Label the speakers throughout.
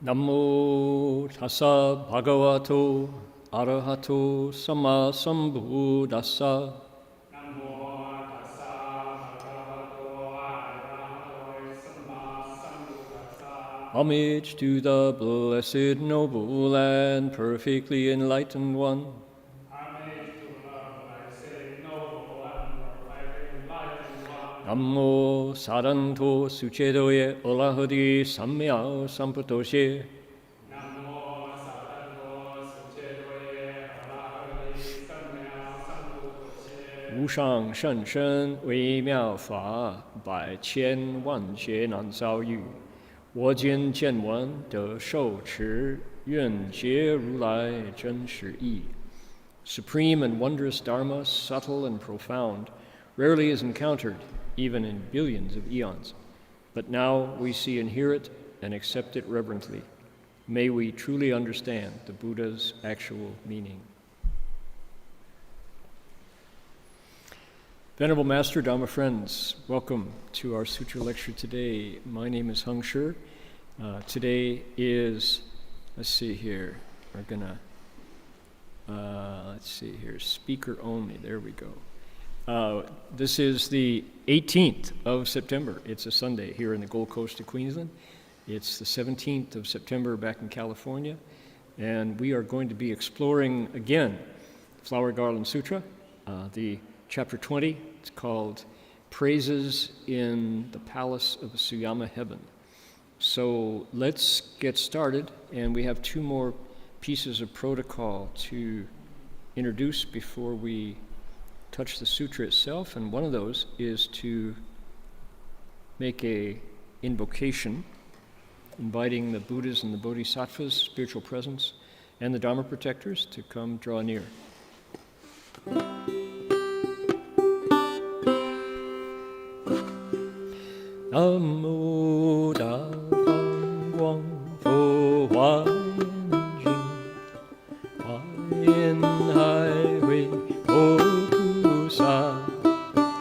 Speaker 1: Namo tassa bhagavato arahato samma sambuddhassa.
Speaker 2: Namo tassa bhagavato arahato samma sambuddhassa.
Speaker 1: Homage to the blessed, noble, and perfectly enlightened one.
Speaker 2: Homage to the blessed, noble, and perfectly enlightened one.
Speaker 1: Namo saranto sucedoye olahadi sammya samputoshe.
Speaker 2: Namo saranto sucedoye alahari samya sambuddhase.
Speaker 1: 无上甚深微妙法，百千万劫难遭遇。我今见闻得受持，愿解如来真实义。Supreme and wondrous Dharma, subtle and profound, rarely is encountered, even in billions of eons. But now we see and hear it and accept it reverently. May we truly understand the Buddha's actual meaning. Venerable Master, Dharma friends, welcome to our Sutra lecture today. My name is Heng. Today is, we're gonna, speaker only, there we go. This is the 18th of September. It's a Sunday here in the Gold Coast of Queensland. It's the 17th of September back in California. And we are going to be exploring again Flower Garland Sutra, the Chapter 20, it's called Praises in the Palace of the Suyama Heaven. So let's get started, and we have two more pieces of protocol to introduce before we touch the sutra itself, and one of those is to make a invocation, inviting the Buddhas and the Bodhisattvas, spiritual presence, and the Dharma protectors to come draw near. Namo Dabang Guang Fo Huan Jing Huan Hai Hui Ho Pu Sa.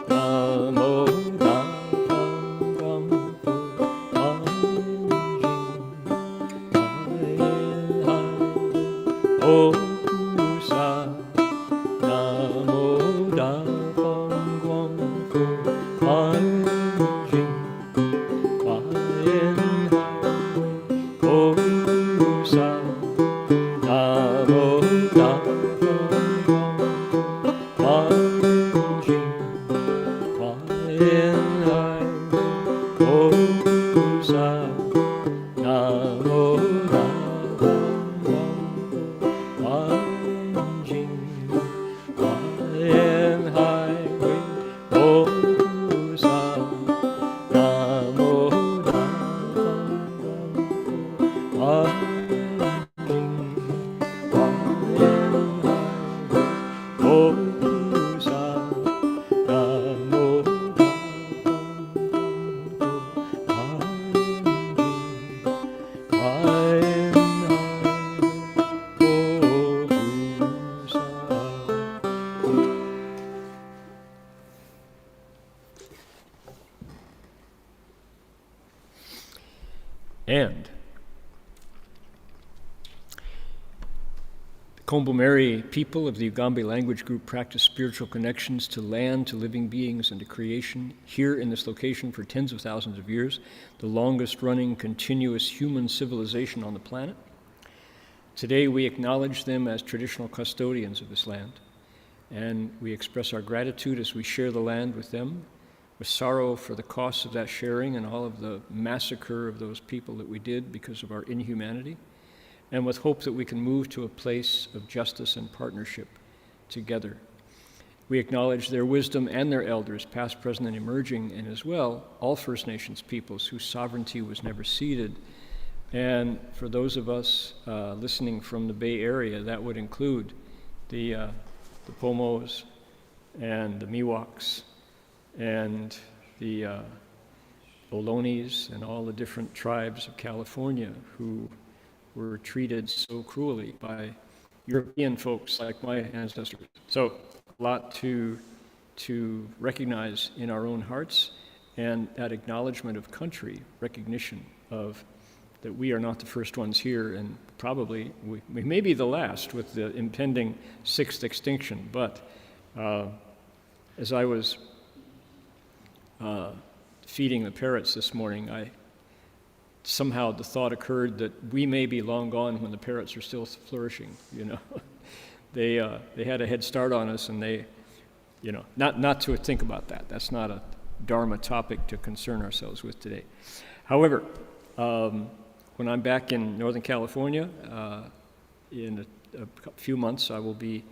Speaker 1: Namo Dabang Guang Fo Huan Jing Huan Hai Ho Pu Sa. Namo Dabang Guang Fo Huan And the Kombu people of the Ugambi language group practice spiritual connections to land, to living beings, and to creation here in this location for tens of thousands of years, the longest running continuous human civilization on the planet. Today we acknowledge them as traditional custodians of this land, and we express our gratitude as we share the land with them, with sorrow for the costs of that sharing and all of the massacre of those people that we did because of our inhumanity, and with hope that we can move to a place of justice and partnership together. We acknowledge their wisdom and their elders, past, present, and emerging, and as well, all First Nations peoples whose sovereignty was never ceded. And for those of us listening from the Bay Area, that would include the Pomos and the Miwoks and the Ohlonies and all the different tribes of California who were treated so cruelly by European folks like my ancestors. So a lot to recognize in our own hearts, and that acknowledgement of country, recognition of that we are not the first ones here, and probably we may be the last with the impending sixth extinction. But as I was feeding the parrots this morning, somehow the thought occurred that we may be long gone when the parrots are still flourishing. They had a head start on us, and they, not to think about that. That's not a Dharma topic to concern ourselves with today. However, when I'm back in Northern California, in a few months, I will be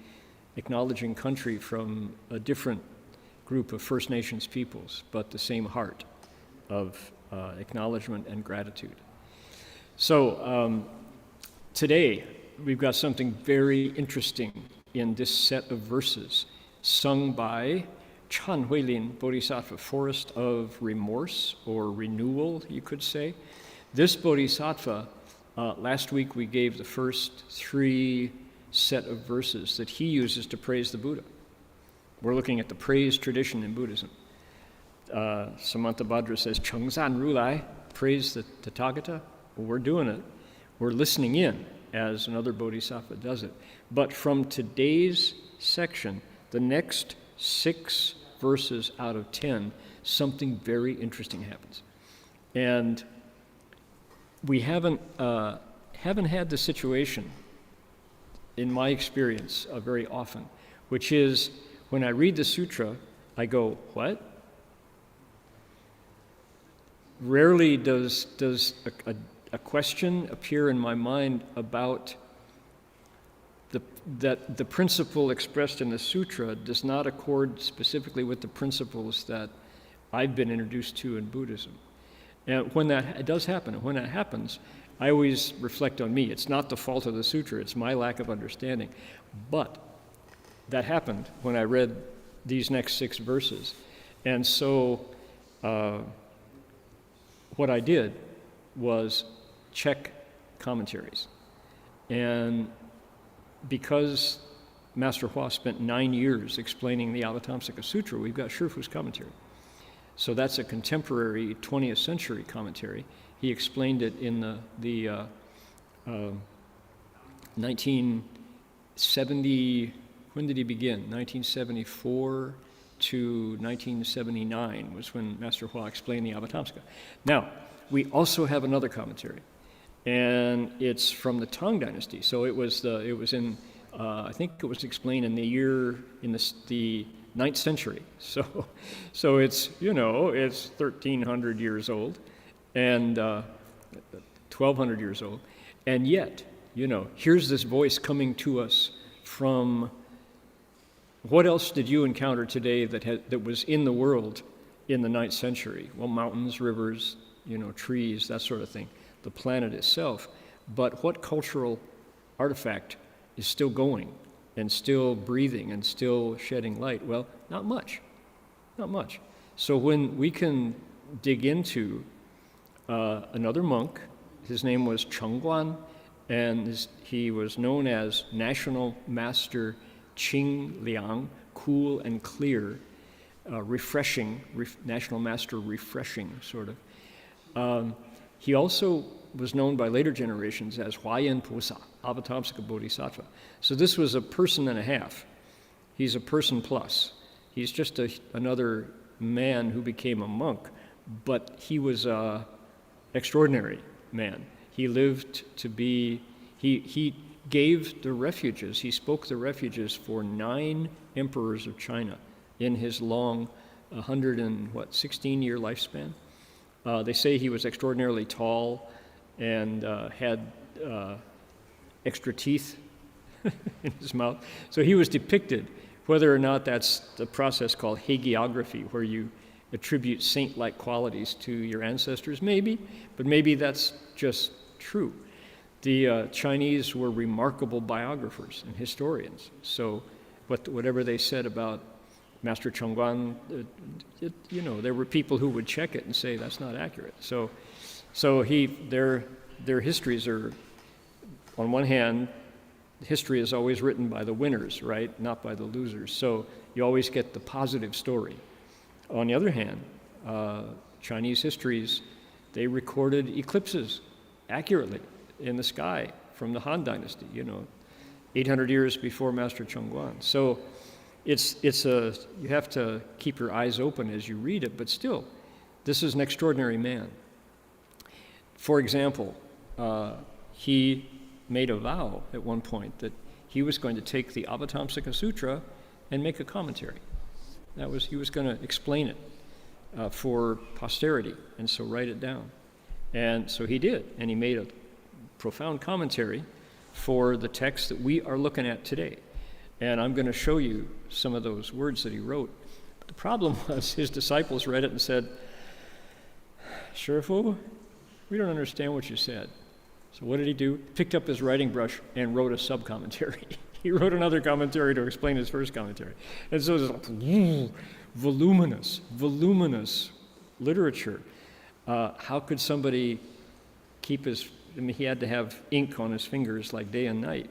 Speaker 1: acknowledging country from a different group of First Nations peoples, but the same heart of acknowledgement and gratitude. So today, we've got something very interesting in this set of verses sung by Chant Bodhisattva, Forest of Remorse, or Renewal, you could say. This Bodhisattva, last week we gave the first 3 set of verses that he uses to praise the Buddha. We're looking at the praise tradition in Buddhism. Samantabhadra says, Chungzan Rulai, praise the Tathagata. Well, we're doing it. We're listening in as another Bodhisattva does it. But from today's section, the next 6 verses out of 10, something very interesting happens. And we haven't had the situation, in my experience, very often, which is when I read the sutra, I go, what? Rarely does a question appear in my mind about that the principle expressed in the sutra does not accord specifically with the principles that I've been introduced to in Buddhism. And when it does happen, and when that happens, I always reflect on me. It's not the fault of the sutra, it's my lack of understanding. But that happened when I read these next 6 verses. And so what I did was check commentaries. And because Master Hua spent 9 years explaining the Avatamsaka Sutra, we've got Shifu's commentary. So that's a contemporary 20th century commentary. He explained it in the 1970, when did he begin? 1974 to 1979 was when Master Hua explained the Avatamsaka. Now, we also have another commentary, and it's from the Tang Dynasty. So it was in I think it was explained in the 9th century. So it's it's 1,300 years old, and 1,200 years old, and yet here's this voice coming to us from. What else did you encounter today that was in the world in the 9th century? Well, mountains, rivers, trees, that sort of thing, the planet itself. But what cultural artifact is still going and still breathing and still shedding light? Well, not much. So when we can dig into another monk, his name was Chungwon, and he was known as National Master Qing Liang, cool and clear, refreshing, National Master refreshing, sort of. He also was known by later generations as Huayan Posa, Avatamsaka Bodhisattva. So this was a person and a half. He's a person plus. He's just another man who became a monk, but he was an extraordinary man. He lived to be, he gave the refuges, he spoke the refuges for 9 emperors of China in his long 16-year lifespan. They say he was extraordinarily tall and had extra teeth in his mouth. So he was depicted, whether or not that's the process called hagiography, where you attribute saint-like qualities to your ancestors, maybe, but maybe that's just true. The Chinese were remarkable biographers and historians. So whatever they said about Master Chungwon, there were people who would check it and say that's not accurate. So their histories are, on one hand, history is always written by the winners, right? Not by the losers. So you always get the positive story. On the other hand, Chinese histories, they recorded eclipses accurately in the sky from the Han Dynasty, 800 years before Master Chungwon. So you have to keep your eyes open as you read it, but still, this is an extraordinary man. For example, he made a vow at one point that he was going to take the Avatamsaka Sutra and make a commentary. He was going to explain it for posterity, and so write it down. And so he did, and he made a profound commentary for the text that we are looking at today. And I'm going to show you some of those words that he wrote. But the problem was his disciples read it and said, Shifu, we don't understand what you said. So what did he do? Picked up his writing brush and wrote a sub-commentary. He wrote another commentary to explain his first commentary. And so it's like, voluminous literature. How could somebody keep he had to have ink on his fingers like day and night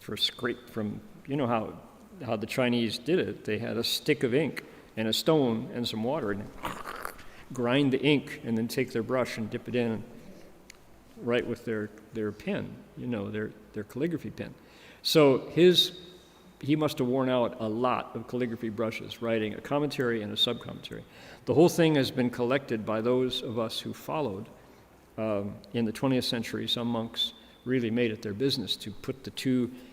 Speaker 1: for scrape from, how the Chinese did it. They had a stick of ink and a stone and some water and grind the ink and then take their brush and dip it in and write with their pen, their calligraphy pen. So he must have worn out a lot of calligraphy brushes writing a commentary and a sub-commentary. The whole thing has been collected by those of us who followed in the 20th century. Some monks really made it their business to put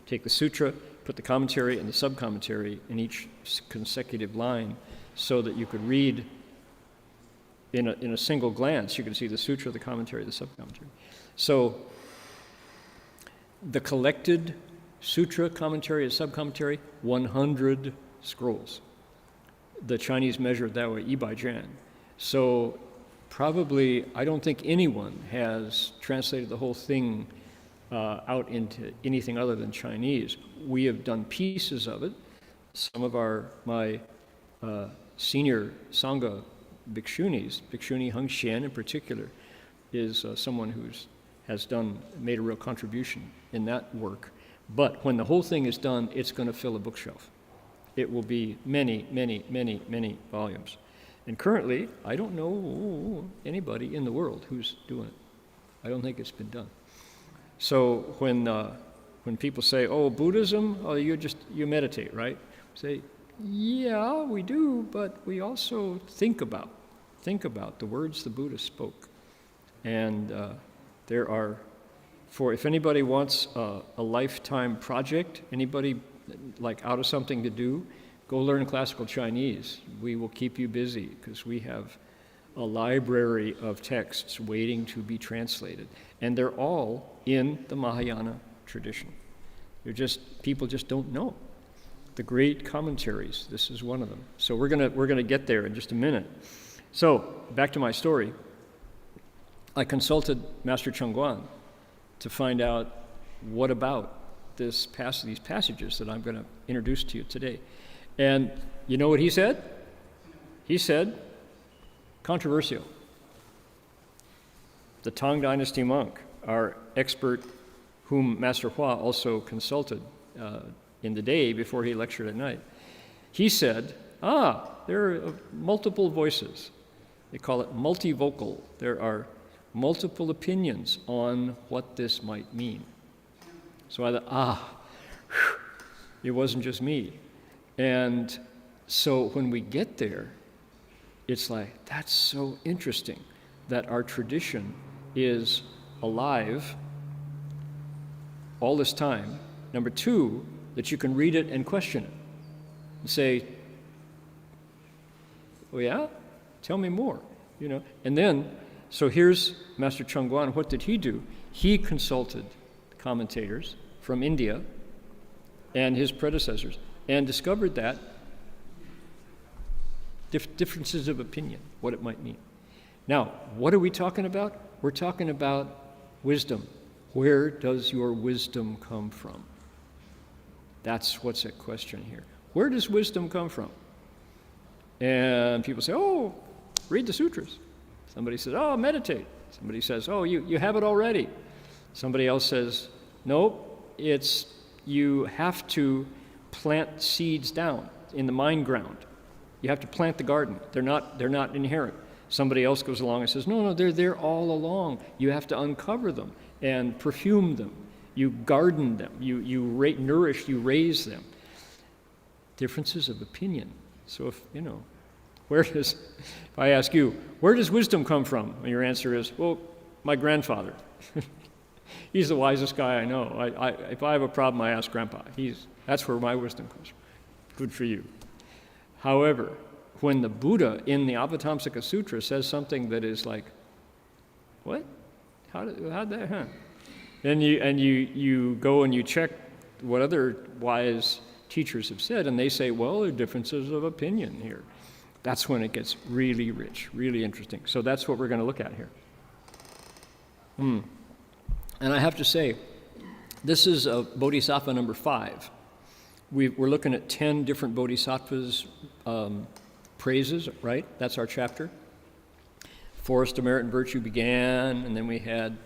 Speaker 1: take the sutra, put the commentary and the sub-commentary in each consecutive line so that you could read in a single glance. You could see the sutra, the commentary, the sub-commentary. So the collected sutra, commentary, and sub-commentary, 100 scrolls. The Chinese measure it that way, Yi Jan. So probably, I don't think anyone has translated the whole thing out into anything other than Chinese. We have done pieces of it. Some of my senior Sangha bhikshunis, Bhikshuni Heng in particular, is someone who's made a real contribution in that work. But when the whole thing is done, it's going to fill a bookshelf. It will be many, many, many, many volumes. And currently, I don't know anybody in the world who's doing it. I don't think it's been done. So when people say, "Oh, Buddhism, you meditate, right?" Say, "Yeah, we do, but we also think about the words the Buddha spoke." And there are, if anybody wants a lifetime project, anybody like out of something to do, go learn classical Chinese. We will keep you busy because we have a library of texts waiting to be translated. And they're all in the Mahayana tradition. People just don't know. The great commentaries, this is one of them. So we're gonna get there in just a minute. So back to my story. I consulted Master Chungwon to find out what about these passages that I'm going to introduce to you today. And you know what he said? He said, controversial. The Tang Dynasty monk, our expert, whom Master Hua also consulted in the day before he lectured at night, he said, there are multiple voices. They call it multivocal. There are multiple opinions on what this might mean. So I thought, it wasn't just me. And so when we get there, it's like, that's so interesting that our tradition is alive all this time. Number two, that you can read it and question it and say, oh yeah? Tell me more, And then, so here's Master Chungwon. What did he do? He consulted commentators from India and his predecessors and discovered that differences of opinion, what it might mean. Now, what are we talking about? We're talking about wisdom. Where does your wisdom come from? That's what's at question here. Where does wisdom come from? And people say, read the sutras. Somebody says, meditate. Somebody says, you have it already. Somebody else says, nope, you have to plant seeds down in the mind ground. You have to plant the garden. They're not inherent. Somebody else goes along and says, no, they're there all along. You have to uncover them and perfume them. You garden them. You nourish, you raise them. Differences of opinion. So if I ask you, where does wisdom come from? And your answer is, well, my grandfather. He's the wisest guy I know. If I have a problem, I ask Grandpa. That's where my wisdom comes from. Good for you. However, when the Buddha in the Avatamsaka Sutra says something that is like, what? How'd that, huh? Then you go and you check what other wise teachers have said, and they say, well, there are differences of opinion here. That's when it gets really rich, really interesting. So that's what we're going to look at here. And I have to say, this is Bodhisattva number 5. We're looking at 10 different bodhisattvas' praises, right? That's our chapter. Forest of Merit and Virtue began, and then we had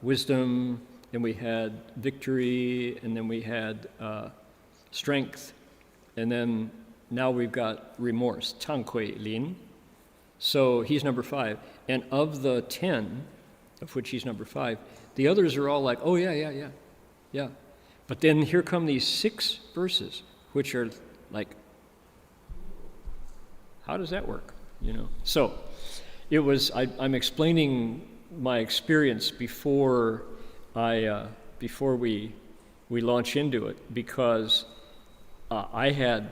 Speaker 1: wisdom, then we had victory, and then we had strength, and then now we've got remorse, Tanghui Lin. So he's number 5. And of the 10, of which he's number 5, the others are all like, oh, yeah. But then here come these 6 verses, which are like, how does that work? So it was, I'm explaining my experience before we launch into it, because I had,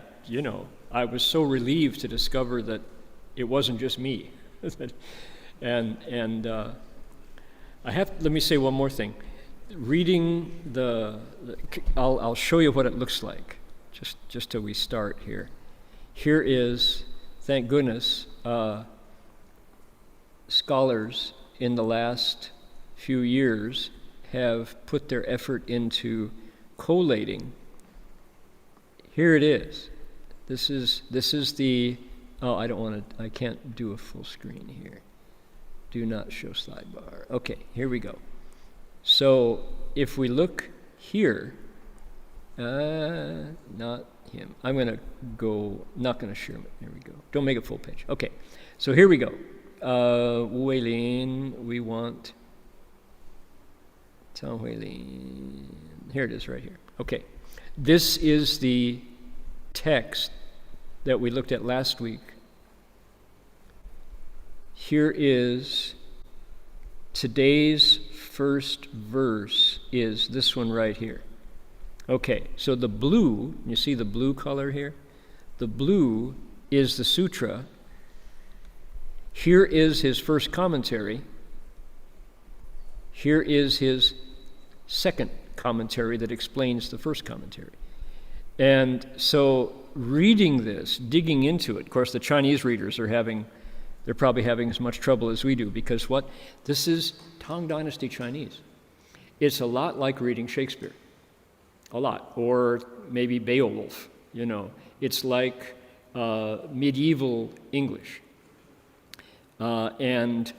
Speaker 1: I was so relieved to discover that it wasn't just me. and let me say one more thing. Reading I'll show you what it looks like, just till we start here. Here is, thank goodness, scholars in the last few years have put their effort into collating. Here it is. This is the, I can't do a full screen here. Do not show slide bar. Okay, here we go. So if we look here, not him. I'm going to go, not going to share it. Here we go. Don't make it full page. Okay, so here we go. Wei Lin, we want Tang Hui Lin. Here it is right here. Okay, this is the text that we looked at last week. Here is today's first verse, is this one right here. Okay, so the blue, you see the blue color here? The blue is the sutra. Here is his first commentary. Here is his second commentary that explains the first commentary. And so reading this, digging into it, of course the Chinese readers they're probably having as much trouble as we do, because what? This is Tang Dynasty Chinese. It's a lot like reading Shakespeare. A lot. Or maybe Beowulf, It's like medieval English. And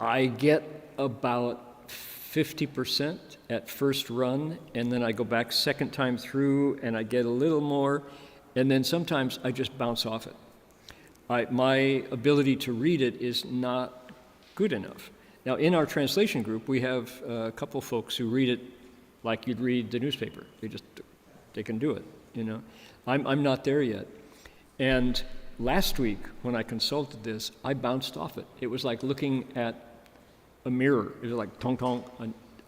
Speaker 1: I get about 50% at first run, and then I go back second time through, and I get a little more, and then sometimes I just bounce off it. My ability to read it is not good enough. Now, in our translation group, we have a couple folks who read it like you'd read the newspaper. They can do it, I'm not there yet. And last week, when I consulted this, I bounced off it. It was like looking at a mirror. It was like tong tong.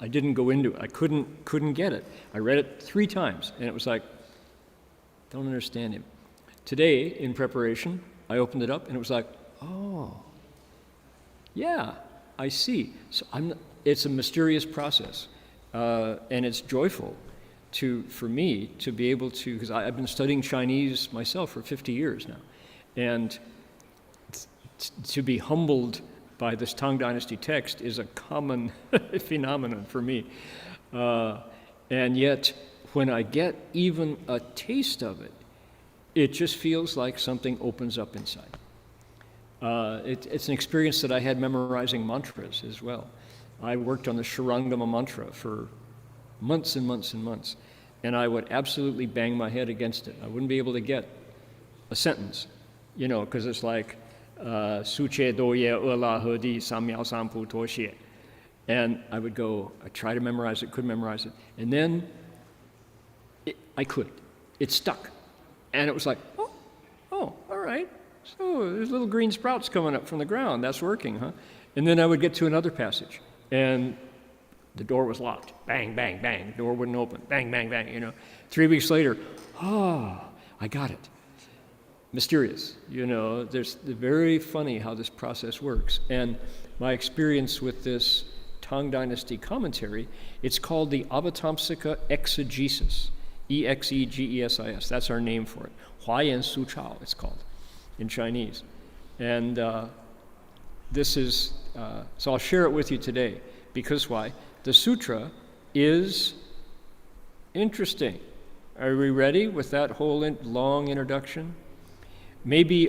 Speaker 1: I didn't go into it. I couldn't get it. I read it 3 times, and it was like, don't understand him. Today, in preparation, I opened it up, and it was like, oh, yeah, I see. So it's a mysterious process, and it's joyful for me to be able to, because I've been studying Chinese myself for 50 years now, and to be humbled by this Tang Dynasty text is a common phenomenon for me. And yet, when I get even a taste of it, it just feels like something opens up inside. It's an experience that I had memorizing mantras as well. I worked on the Shurangama mantra for months and months and months, and I would absolutely bang my head against it. I wouldn't be able to get a sentence, because it's like, Suche doye ela hedi samyao sampu toshie. And I would go, I try to memorize it, couldn't memorize it. And then I could. It stuck. And it was like, oh, all right. So there's little green sprouts coming up from the ground. That's working, huh? And then I would get to another passage. And the door was locked. Bang, bang, bang. Door wouldn't open. Bang, bang, bang, 3 weeks later, I got it. Mysterious, There's very funny how this process works. And my experience with this Tang Dynasty commentary, it's called the Avatamsaka exegesis, Exegesis. That's our name for it. Huayan Su Chao, it's called in Chinese. And this is, so I'll share it with you today. Because why? The sutra is interesting. Are we ready with that whole long introduction? Maybe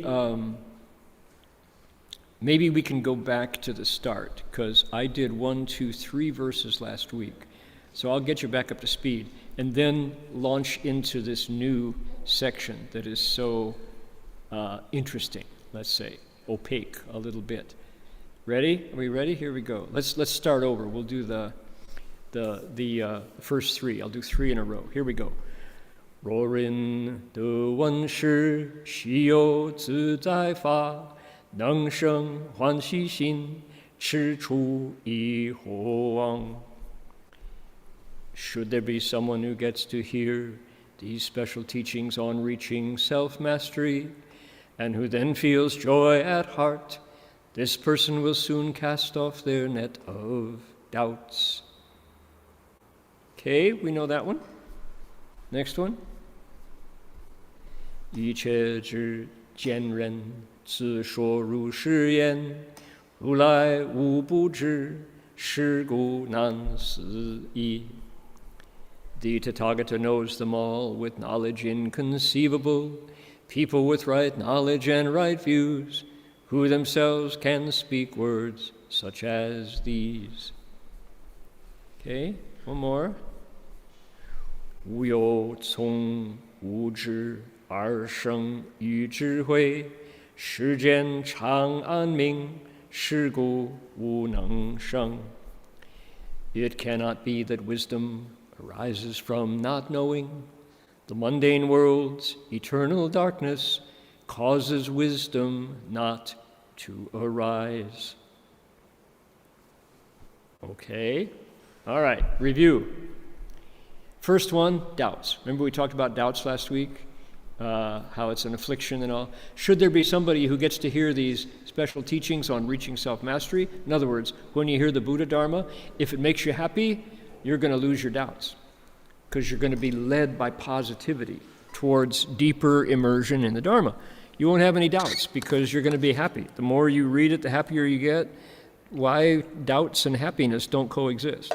Speaker 1: we can go back to the start, because I did 1, 2, 3 verses last week. So I'll get you back up to speed, and then launch into this new section that is so interesting, let's say, opaque a little bit. Ready? Are we ready? Here we go. Let's start over. We'll do the first 3. I'll do 3 in a row. Here we go. 若人得闻时，须有自在法，能生欢喜心，持处疑惑妄。 Should there be someone who gets to hear these special teachings on reaching self-mastery, and who then feels joy at heart, this person will soon cast off their net of doubts. Okay, we know that one. Next one. 一切之见人，自说如是言，如来无不知，是故难思议。 The Tathagata knows them all with knowledge inconceivable, people with right knowledge and right views, who themselves can speak words such as these. Okay, one more. 无有从无知而生于智慧，世间常安明，是故无能生。It cannot be that wisdom arises from not knowing. The mundane world's eternal darkness causes wisdom not to arise. Okay, all right, review. First one, doubts. Remember we talked about doubts last week? How it's an affliction and all. Should there be somebody who gets to hear these special teachings on reaching self-mastery? In other words, when you hear the Buddha Dharma, if it makes you happy, you're going to lose your doubts, because you're going to be led by positivity towards deeper immersion in the Dharma. You won't have any doubts because you're going to be happy. The more you read it, the happier you get. Why doubts and happiness don't coexist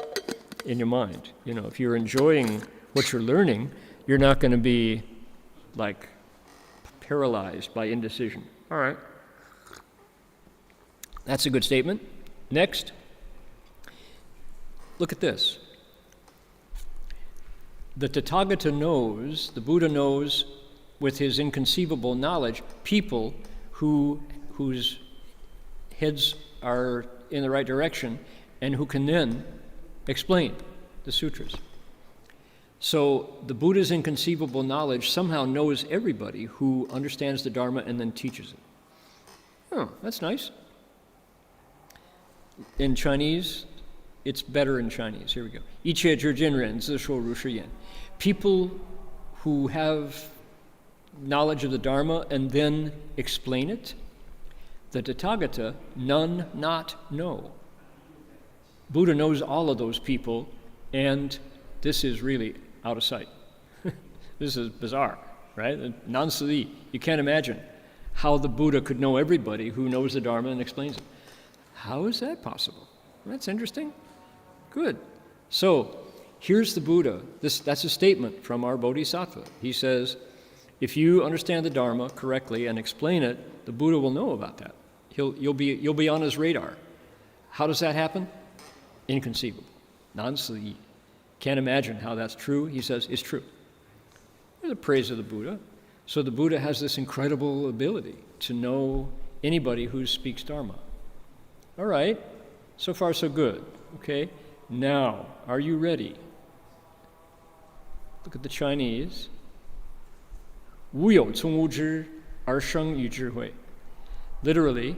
Speaker 1: in your mind? If you're enjoying what you're learning, you're not going to be like paralyzed by indecision. All right. That's a good statement. Next. Look at this. The Tathagata knows, the Buddha knows with his inconceivable knowledge, people whose heads are in the right direction and who can then explain the sutras. So the Buddha's inconceivable knowledge somehow knows everybody who understands the Dharma and then teaches it. Oh, that's nice. In Chinese, it's better in Chinese. Here we go. 一切之见人，自说如是言. People who have knowledge of the Dharma and then explain it, the Tathagata, none not know. Buddha knows all of those people, and this is really out of sight. This is bizarre, right? Nansui. You can't imagine how the Buddha could know everybody who knows the Dharma and explains it. How is that possible? That's interesting. Good. So here's the Buddha. That's a statement from our Bodhisattva. He says, if you understand the Dharma correctly and explain it, the Buddha will know about that. You'll be on his radar. How does that happen? Inconceivable. Nansui. Can't imagine how that's true. He says it's true. There's a praise of the Buddha. So the Buddha has this incredible ability to know anybody who speaks Dharma. All right, so far so good. Okay, now, are you ready? Look at the Chinese. 无有从无知而生于智慧. Literally,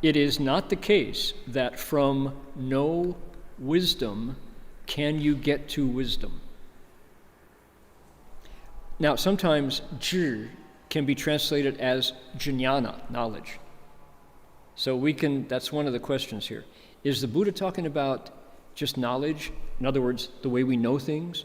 Speaker 1: it is not the case that from no wisdom can you get to wisdom. Now, sometimes 智 can be translated as jnana, knowledge. So that's one of the questions here. Is the Buddha talking about just knowledge? In other words, the way we know things?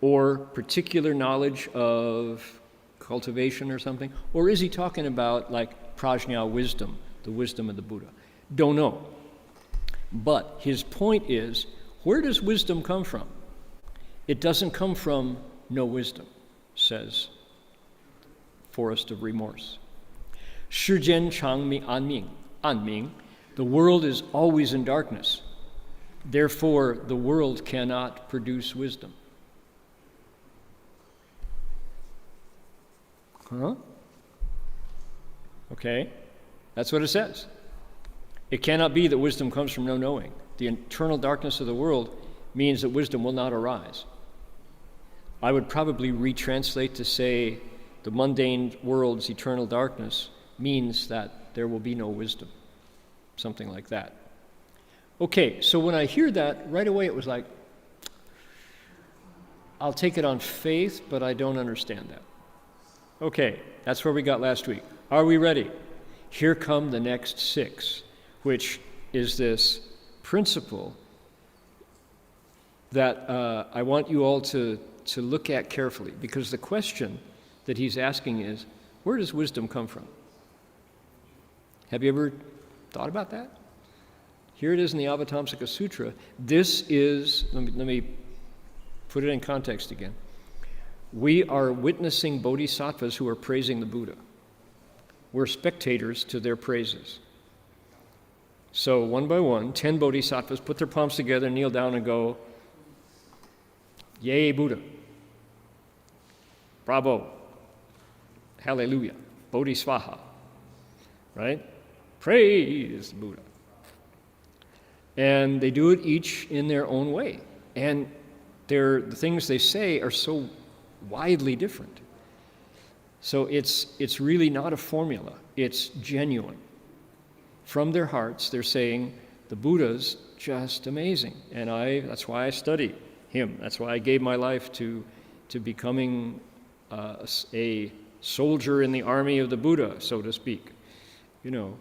Speaker 1: Or particular knowledge of cultivation or something? Or is he talking about like prajna, wisdom, the wisdom of the Buddha? Don't know. But his point is, where does wisdom come from? It doesn't come from no wisdom, says Forest of Remorse. 世间常暗明, the world is always in darkness. Therefore, the world cannot produce wisdom. Huh? Okay, that's what it says. It cannot be that wisdom comes from no knowing. The eternal darkness of the world means that wisdom will not arise. I would probably retranslate to say the mundane world's eternal darkness means that there will be no wisdom. Something like that. Okay, so when I hear that, right away it was like, I'll take it on faith, but I don't understand that. Okay, that's where we got last week. Are we ready? Here come the next 6, which is this principle that I want you all to look at carefully, because the question that he's asking is, where does wisdom come from? Have you ever thought about that? Here it is in the Avatamsaka Sutra. This is, let me put it in context again. We are witnessing bodhisattvas who are praising the Buddha. We're spectators to their praises. So one by one, 10 bodhisattvas put their palms together, kneel down and go, Yay, Buddha. Bravo. Hallelujah. Bodhisvaha. Right? Praise the Buddha. And they do it each in their own way. And the things they say are so widely different. So it's really not a formula. It's genuine. From their hearts, they're saying, the Buddha's just amazing. And that's why I study him. That's why I gave my life to becoming a soldier in the army of the Buddha, so to speak. You know,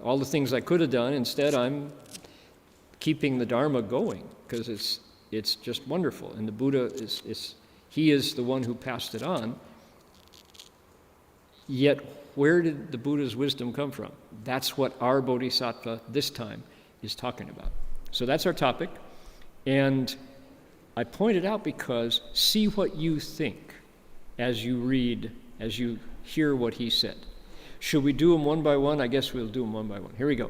Speaker 1: all the things I could have done, instead I'm keeping the Dharma going, because it's just wonderful. And the Buddha he is the one who passed it on. Yet, where did the Buddha's wisdom come from? That's what our Bodhisattva this time is talking about. So that's our topic. And I point it out because see what you think as you read, as you hear what he said. Should we do them one by one? I guess we'll do them one by one. Here we go.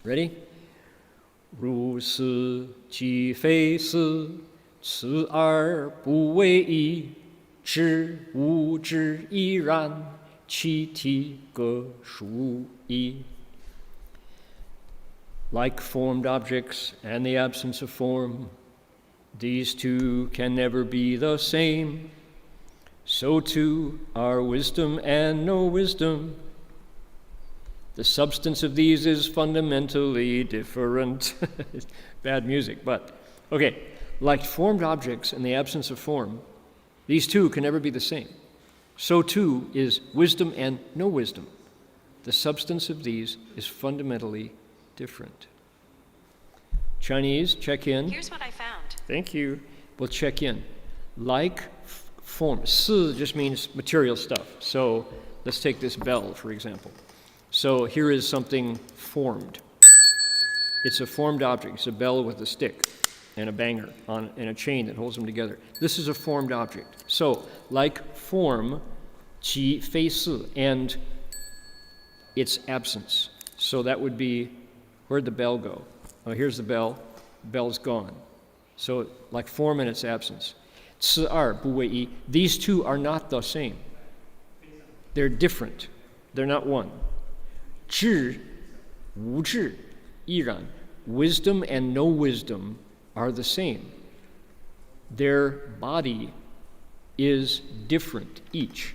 Speaker 1: Ready? 如是即非是，此而不为一，知无知亦然，其体各殊异。 Like formed objects and the absence of form, these two can never be the same. So too are wisdom and no wisdom. The substance of these is fundamentally different. Bad music, but okay. Like formed objects in the absence of form, these two can never be the same. So too is wisdom and no wisdom. The substance of these is fundamentally different. Chinese, check in.
Speaker 3: Here's what I found.
Speaker 1: Thank you. We'll check in. Like form. Si just means material stuff. So let's take this bell, for example. So here is something formed. It's a formed object. It's a bell with a stick and a banger and a chain that holds them together. This is a formed object. So, like form, qi fei si, and its absence. So that would be, where'd the bell go? Oh, here's the bell. The bell's gone. So, like form and its absence. Ci er bu wei yi. These two are not the same. They're different. They're not one. 智无智亦然. Wisdom and no wisdom are the same. Their body is different, each.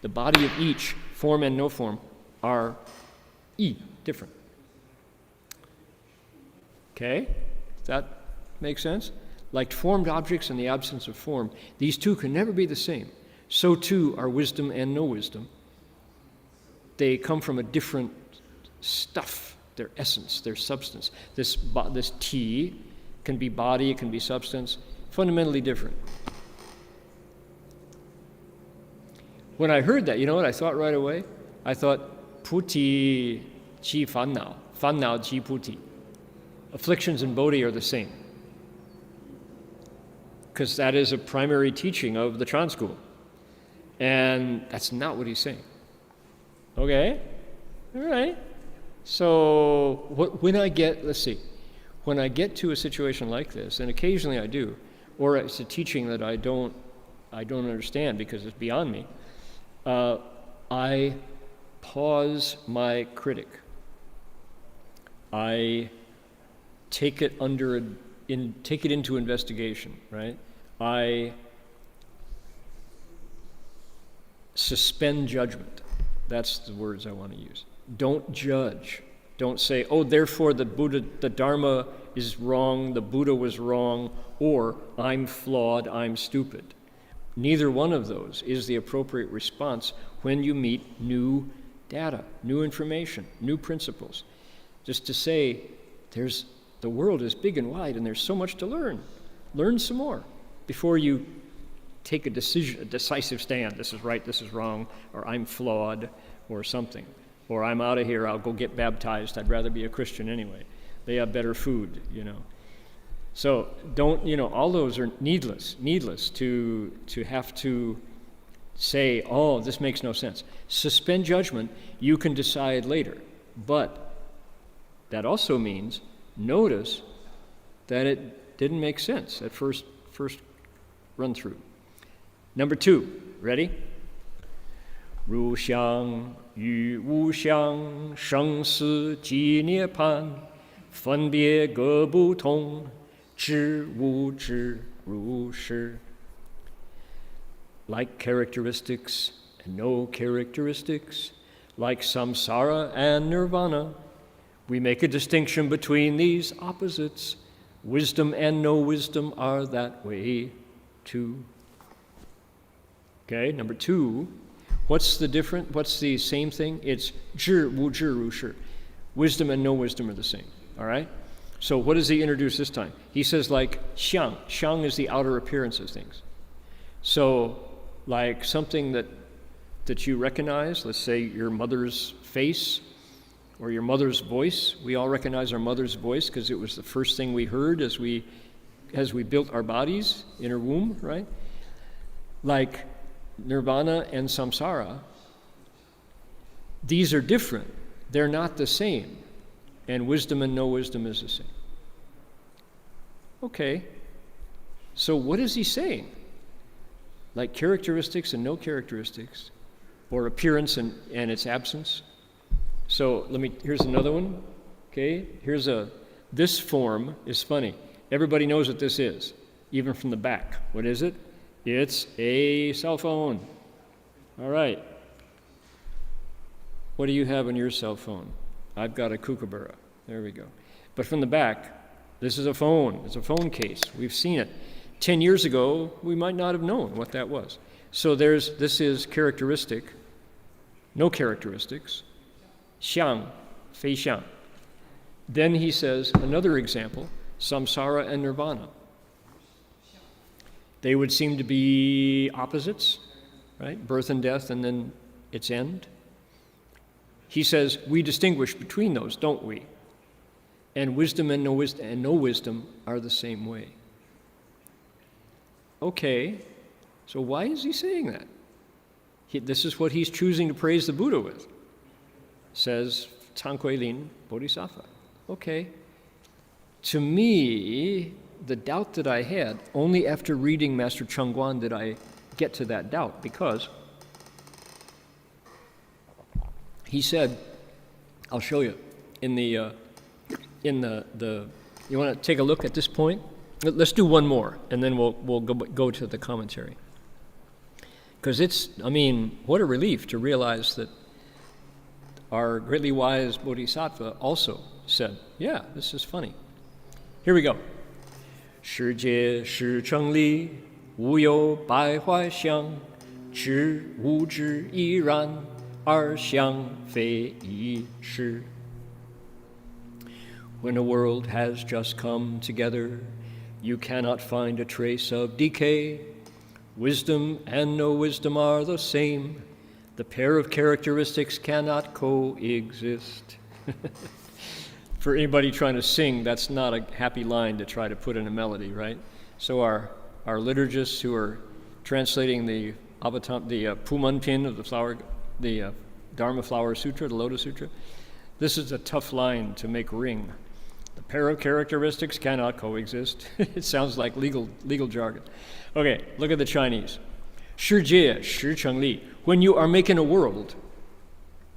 Speaker 1: The body of each, form and no form, are different. Okay? Does that make sense? Like formed objects in the absence of form, these two can never be the same. So too are wisdom and no wisdom. They come from a different stuff, their essence, their substance. This tea can be body, it can be substance, fundamentally different. When I heard that, you know what I thought right away? I thought, puti chi fannao, fannao chi puti. Afflictions and bodhi are the same. Because that is a primary teaching of the Chant school. And that's not what he's saying. Okay? All right. So when I get to a situation like this, and occasionally I do, or it's a teaching that I don't understand because it's beyond me, I pause my critic. I take it into investigation, right? I suspend judgment. That's the words I want to use. Don't judge. Don't say, oh, therefore the Dharma is wrong, the Buddha was wrong, or I'm flawed, I'm stupid. Neither one of those is the appropriate response when you meet new data, new information, new principles. Just to say, the world is big and wide and there's so much to learn. Learn some more before you take a decisive stand. This is right, this is wrong, or I'm flawed, or something. Or I'm out of here, I'll go get baptized. I'd rather be a Christian anyway. They have better food, So don't, all those are needless to have to say, oh, this makes no sense. Suspend judgment, you can decide later. But that also means notice that it didn't make sense at first run through. Number 2, ready? 如相与无相，生死即涅槃，分别各不同，知无知如是。Like characteristics and no characteristics, like samsara and nirvana, we make a distinction between these opposites. Wisdom and no wisdom are that way too. Okay, number 2. What's the same thing? It's 知无知如是. Wisdom and no wisdom are the same. All right? So what does he introduce this time? He says like xiang. Xiang is the outer appearance of things. So like something that you recognize, let's say your mother's face or your mother's voice. We all recognize our mother's voice because it was the first thing we heard as we built our bodies in her womb, right? Like nirvana and samsara, these are different. They're not the same. And wisdom and no wisdom is the same. Okay. So what is he saying? Like characteristics and no characteristics, or appearance and its absence. So here's another one. Okay. This form is funny. Everybody knows what this is, even from the back. What is it? It's a cell phone. All right. What do you have on your cell phone? I've got a kookaburra. There we go. But from the back, this is a phone. It's a phone case. We've seen it. 10 years ago, we might not have known what that was. So this is characteristic, no characteristics, xiang, fei xiang. Then he says, another example, samsara and nirvana. They would seem to be opposites, right? Birth and death and then its end. He says, we distinguish between those, don't we? And wisdom and no wisdom are the same way. Okay, so why is he saying that? This is what he's choosing to praise the Buddha with. Says Tangkuilin Bodhisattva. Okay. To me, the doubt that I had, only after reading Master Chungwon did I get to that doubt, because he said, I'll show you. In the you want to take a look at this point? Let's do one more, and then we'll go to the commentary. Because what a relief to realize that our greatly wise Bodhisattva also said, yeah, this is funny. Here we go. 世界是成立，无有败坏相，知无知亦然，二相非一事。When a world has just come together, you cannot find a trace of decay. Wisdom and no wisdom are the same. The pair of characteristics cannot coexist. For anybody trying to sing, that's not a happy line to try to put in a melody, right? So our liturgists who are translating the Pumanpin of the Dharma Flower Sutra, the Lotus Sutra, this is a tough line to make ring. The pair of characteristics cannot coexist. It sounds like legal jargon. Okay, look at the Chinese. 世界实成立. When you are making a world,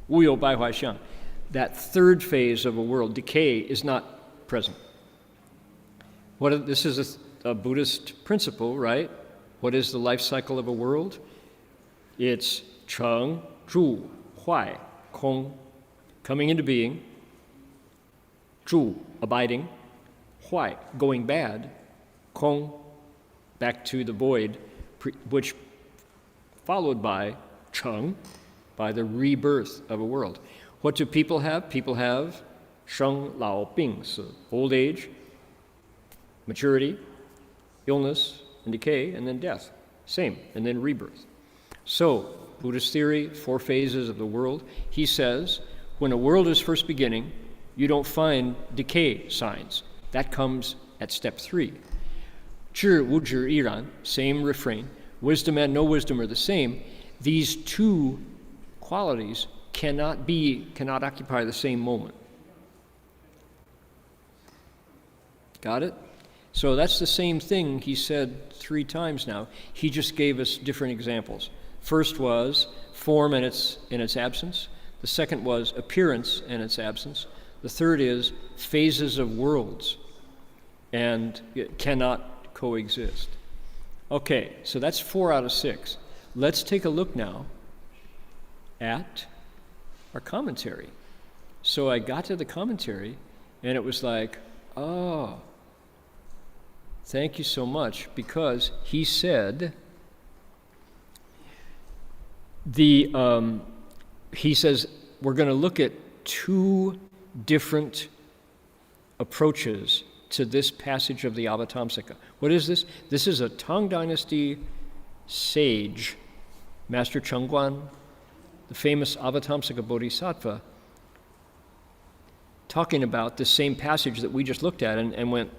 Speaker 1: 无有败坏相, that third phase of a world, decay, is not present. This is a Buddhist principle, right? What is the life cycle of a world? It's 成, 住, 坏, 空, coming into being, 住, abiding, 坏, going bad, 空, back to the void, which followed by 成, by the rebirth of a world. What do people have? People have 生老病死, old age, maturity, illness, and decay, and then death. Same, and then rebirth. So, Buddhist theory, 4 phases of the world. He says, when a world is first beginning, you don't find decay signs. That comes at step 3. 知无知亦然, same refrain. Wisdom and no wisdom are the same. These 2 qualities cannot occupy the same moment. Got it? So that's the same thing he said 3 times now. He just gave us different examples. First was form and its absence. The second was appearance and its absence. The third is phases of worlds, and it cannot coexist. Okay, so that's 4 out of 6. Let's take a look now at our commentary. So I got to the commentary, and it was like, oh, thank you so much, because he said, he says we're going to look at 2 different approaches to this passage of the Avatamsaka. What is this? This is a Tang Dynasty sage, Master Chungwon, the famous Avatamsaka Bodhisattva, talking about the same passage that we just looked at and went,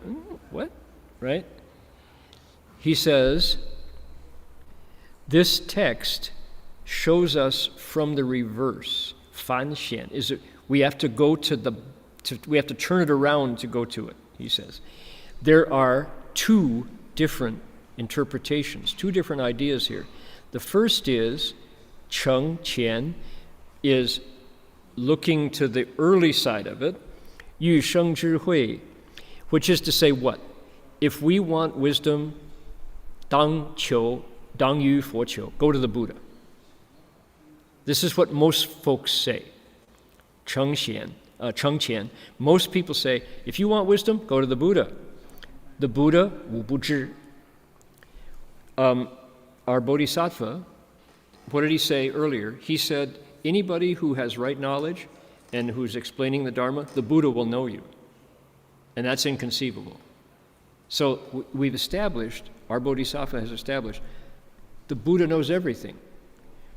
Speaker 1: what? Right? He says, this text shows us from the reverse. Fan xian is it? We have to go we have to turn it around to go to it. He says, there are 2 different interpretations, 2 different ideas here. The first is Cheng Qian is looking to the early side of it, Yu Sheng Zhi Hui, which is to say what? If we want wisdom, Dang Qiu, Dang Yu Fo Qiu, go to the Buddha. This is what most folks say. Cheng Qian. Most people say, if you want wisdom, go to the Buddha. The Buddha, Wu Bu Zhi. Our Bodhisattva, what did he say earlier? He said, anybody who has right knowledge and who's explaining the Dharma, the Buddha will know you. And that's inconceivable. So we've established, our Bodhisattva has established, the Buddha knows everything.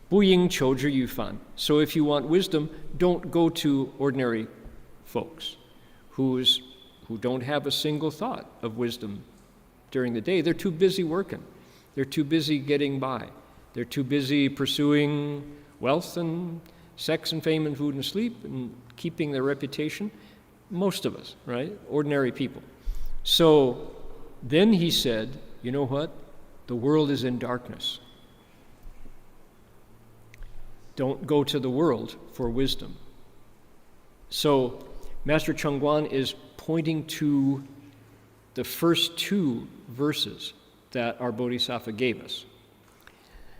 Speaker 1: Bu ying qiu zhi yu fan. So if you want wisdom, don't go to ordinary folks who don't have a single thought of wisdom during the day. They're too busy working. They're too busy getting by. They're too busy pursuing wealth and sex and fame and food and sleep and keeping their reputation. Most of us, right? Ordinary people. So then he said, you know what? The world is in darkness. Don't go to the world for wisdom. So Master Chungwon is pointing to the first two verses that our Bodhisattva gave us.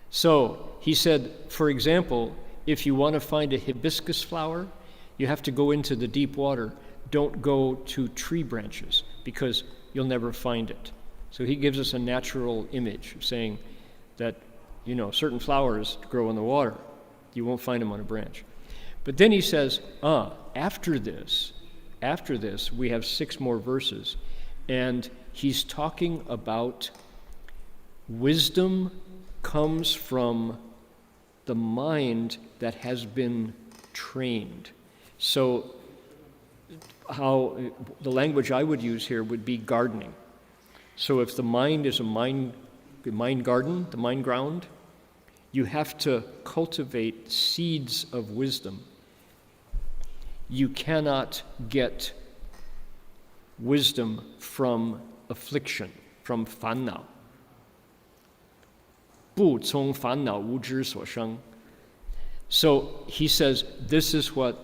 Speaker 1: So he said, for example, if you want to find a hibiscus flower, you have to go into the deep water. Don't go to tree branches because you'll never find it. So he gives us a natural image saying that, certain flowers grow in the water. You won't find them on a branch. But then he says, after this, we have 6 more verses. And he's talking about wisdom comes from the mind that has been trained. So how the language I would use here would be gardening. So if the mind is a mind garden, the mind ground, you have to cultivate seeds of wisdom. You cannot get wisdom from affliction, from 烦恼. 不从烦恼无知所生. So he says, this is what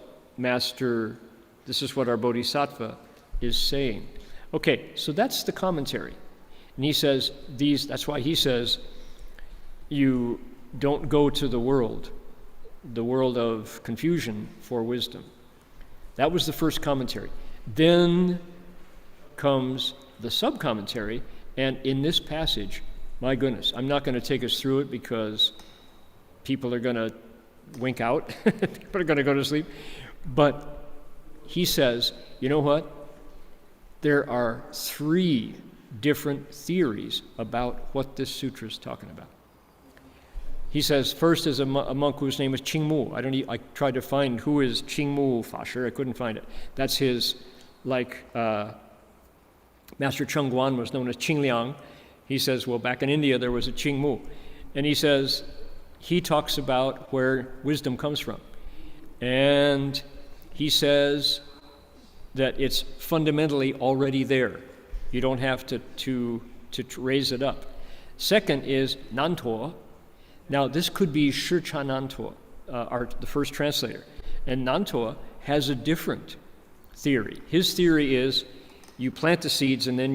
Speaker 1: our Bodhisattva is saying. Okay, so that's the commentary. And he says, that's why he says, you don't go to the world of confusion for wisdom. That was the first commentary. Then comes the sub-commentary, and in this passage, my goodness, I'm not going to take us through it because people are going to wink out. People are going to go to sleep. But he says, you know what? There are 3 different theories about what this sutra is talking about. He says, first is a monk whose name is Qingmu. I tried to find who is Qingmu Fashi. I couldn't find it. That's his, Master Chungwon was known as Qingliang. He says, well, back in India, there was a Qingmu. And he says, he talks about where wisdom comes from. And he says that it's fundamentally already there. You don't have to raise it up. Second is Nantuo. Now, this could be Shicha Nantuo, the first translator. And Nantuo has a different theory. His theory is you plant the seeds and then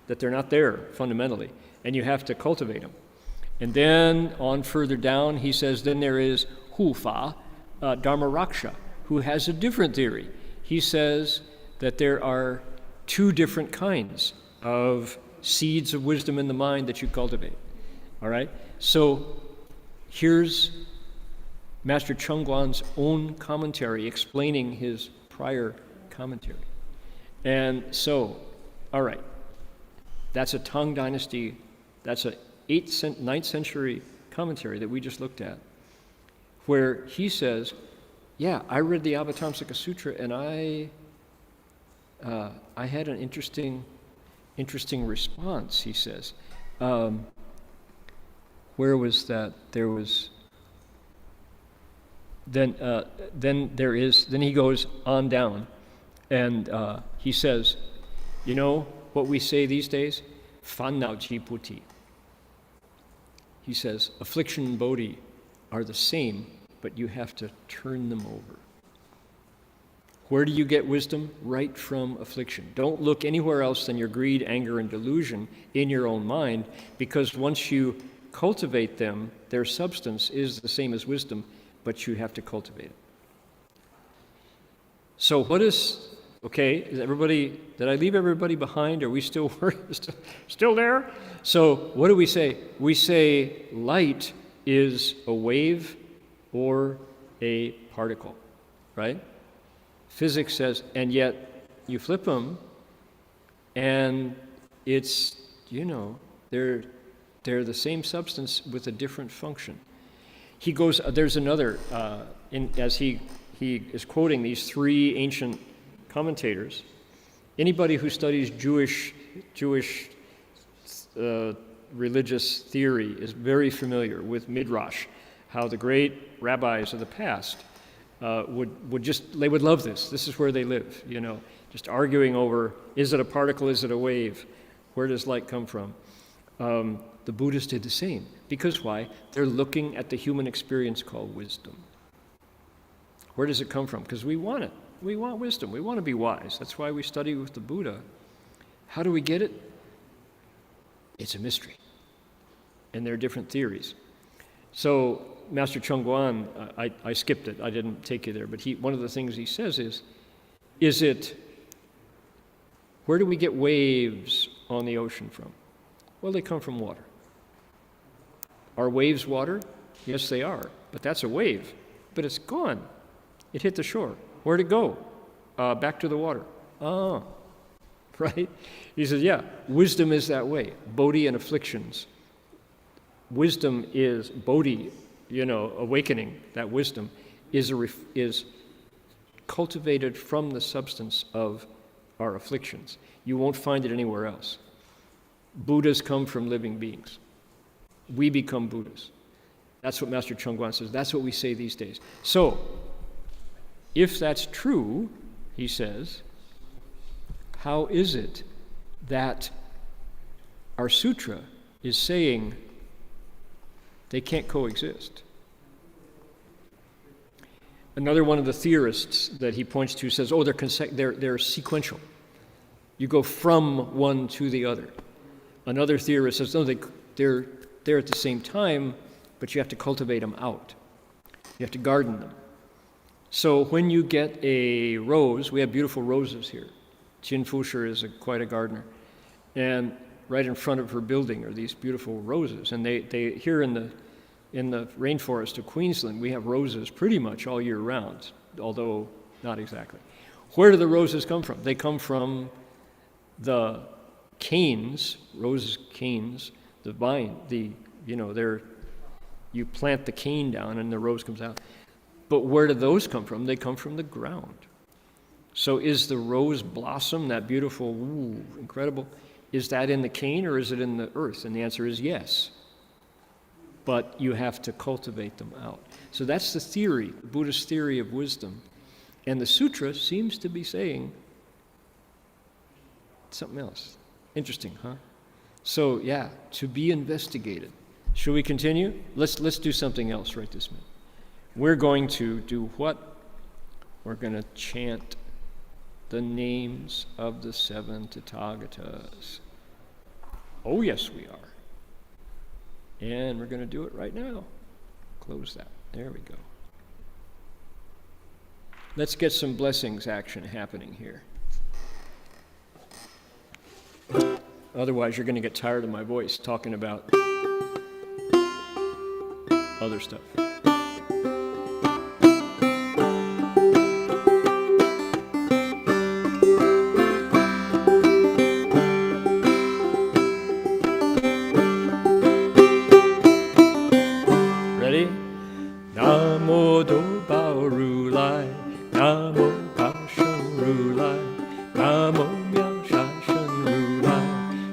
Speaker 1: that they're not there fundamentally, and you have to cultivate them. And then on further down, he says, then there is Hu Fa, Dharmaraksha, who has a different theory. He says that there are 2 different kinds of seeds of wisdom in the mind that you cultivate. All right? So here's Master Chungwon's own commentary explaining his prior commentary. And so, all right, that's a Tang Dynasty, that's a 9th century commentary that we just looked at, where he says, yeah, I read the Avatamsaka Sutra and I had an interesting response, he says. Where was that? There was, then he goes on down and he says, you know what we say these days? Fannao ji puti. He says, affliction and bodhi are the same, but you have to turn them over. Where do you get wisdom? Right from affliction. Don't look anywhere else than your greed, anger, and delusion in your own mind, because once you cultivate them, their substance is the same as wisdom, but you have to cultivate it. So what is, okay, did I leave everybody behind? Are we still there? So what do we say? We say light is a wave or a particle, right? Physics says, and yet you flip them, and it's, they're the same substance with a different function. He goes, there's another, as he is quoting these 3 ancient commentators. Anybody who studies Jewish religious theory is very familiar with Midrash, how the great rabbis of the past they would love this. This is where they live, just arguing over, is it a particle, is it a wave? Where does light come from? The Buddhists did the same. Because why? They're looking at the human experience called wisdom. Where does it come from? Because we want it. We want wisdom. We want to be wise. That's why we study with the Buddha. How do we get it? It's a mystery. And there are different theories. So Master Chungwon, I skipped it. I didn't take you there. But one of the things he says is it, where do we get waves on the ocean from? Well, they come from water. Are waves water? Yes, they are. But that's a wave. But it's gone. It hit the shore. Where'd it go? Back to the water. Oh, right? He says, yeah, wisdom is that way. Bodhi and afflictions. Wisdom is bodhi, awakening. That wisdom is cultivated from the substance of our afflictions. You won't find it anywhere else. Buddhas come from living beings. We become Buddhas. That's what Master Chungwon says. That's what we say these days. So, if that's true, he says, how is it that our sutra is saying they can't coexist? Another one of the theorists that he points to says, oh, they're sequential. You go from one to the other. Another theorist says, no, they're there at the same time, but you have to cultivate them out. You have to garden them. So when you get a rose, we have beautiful roses here. Chin Fusher is quite a gardener. And right in front of her building are these beautiful roses. And they here in the rainforest of Queensland, we have roses pretty much all year round, although not exactly. Where do the roses come from? They come from the canes, rose canes, the vine, you plant the cane down and the rose comes out. But where do those come from? They come from the ground. So is the rose blossom, that beautiful, incredible, is that in the cane or is it in the earth? And the answer is yes. But you have to cultivate them out. So that's the theory, Buddhist theory of wisdom. And the sutra seems to be saying something else. Interesting, huh? So yeah, to be investigated. Shall we continue? Let's do something else right this minute. We're going to do what? We're going to chant the names of the 7 Tatagatas. Oh yes, we are. And we're going to do it right now. Close that. There we go. Let's get some blessings action happening here. Otherwise, you're going to get tired of my voice talking about other stuff. Ready? Namo Do Bao Ru Lai, Namo Bao Shen Ru Lai, Namo Miao Sha Shen Ru Lai,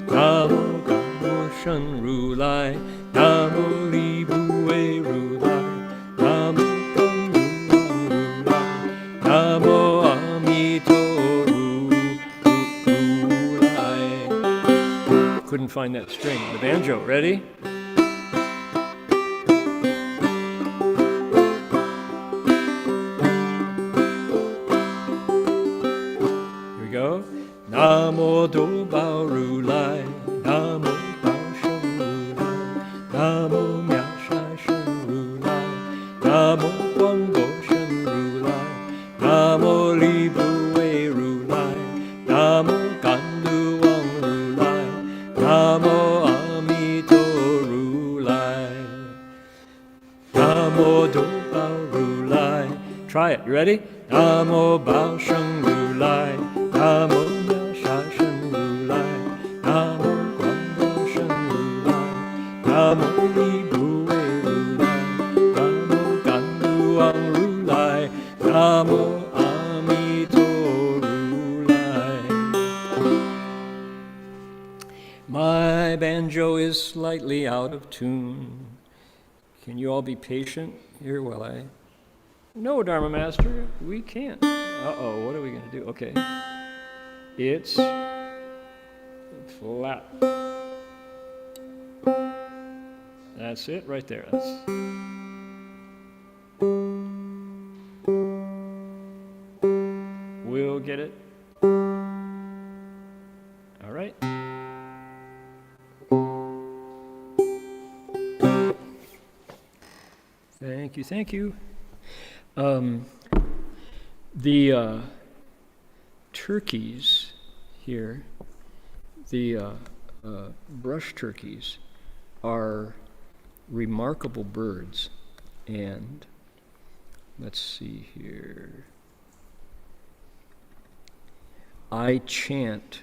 Speaker 1: Namo Gao Shen Ru Lai, Namo Li Bu Wei Ru Lai, Namo Gan Ru Lai, Namo Amito Ru Lai. Couldn't find that string. The banjo, ready? Namo Do Bao Ru Lai, Namo Bao Shen Ru Lai, Namo Miao Sha Shen Ru Lai, Namo Guang Bo Shen Ru Lai, Namo Li Bu Wei Ru Lai, Namo Gan Du Wang Ru Lai, Namo Amito Ru Lai, Namo Do Bao Ru Lai. Try it. You ready? Namo Bao Shen Ru Lai, Namo Namo Li Bu Wei Ru Lai, Namo Gan Du Wang Ru Lai, Namo Amito Ru Lai. My banjo is slightly out of tune. Can you all be patient here while I... No, Dharma Master, we can't. Uh-oh, what are we going to do? Okay. It's flat. That's it right there. get it? All right. Thank you. The turkeys here, the brush turkeys, are remarkable birds, and let's see here. I chant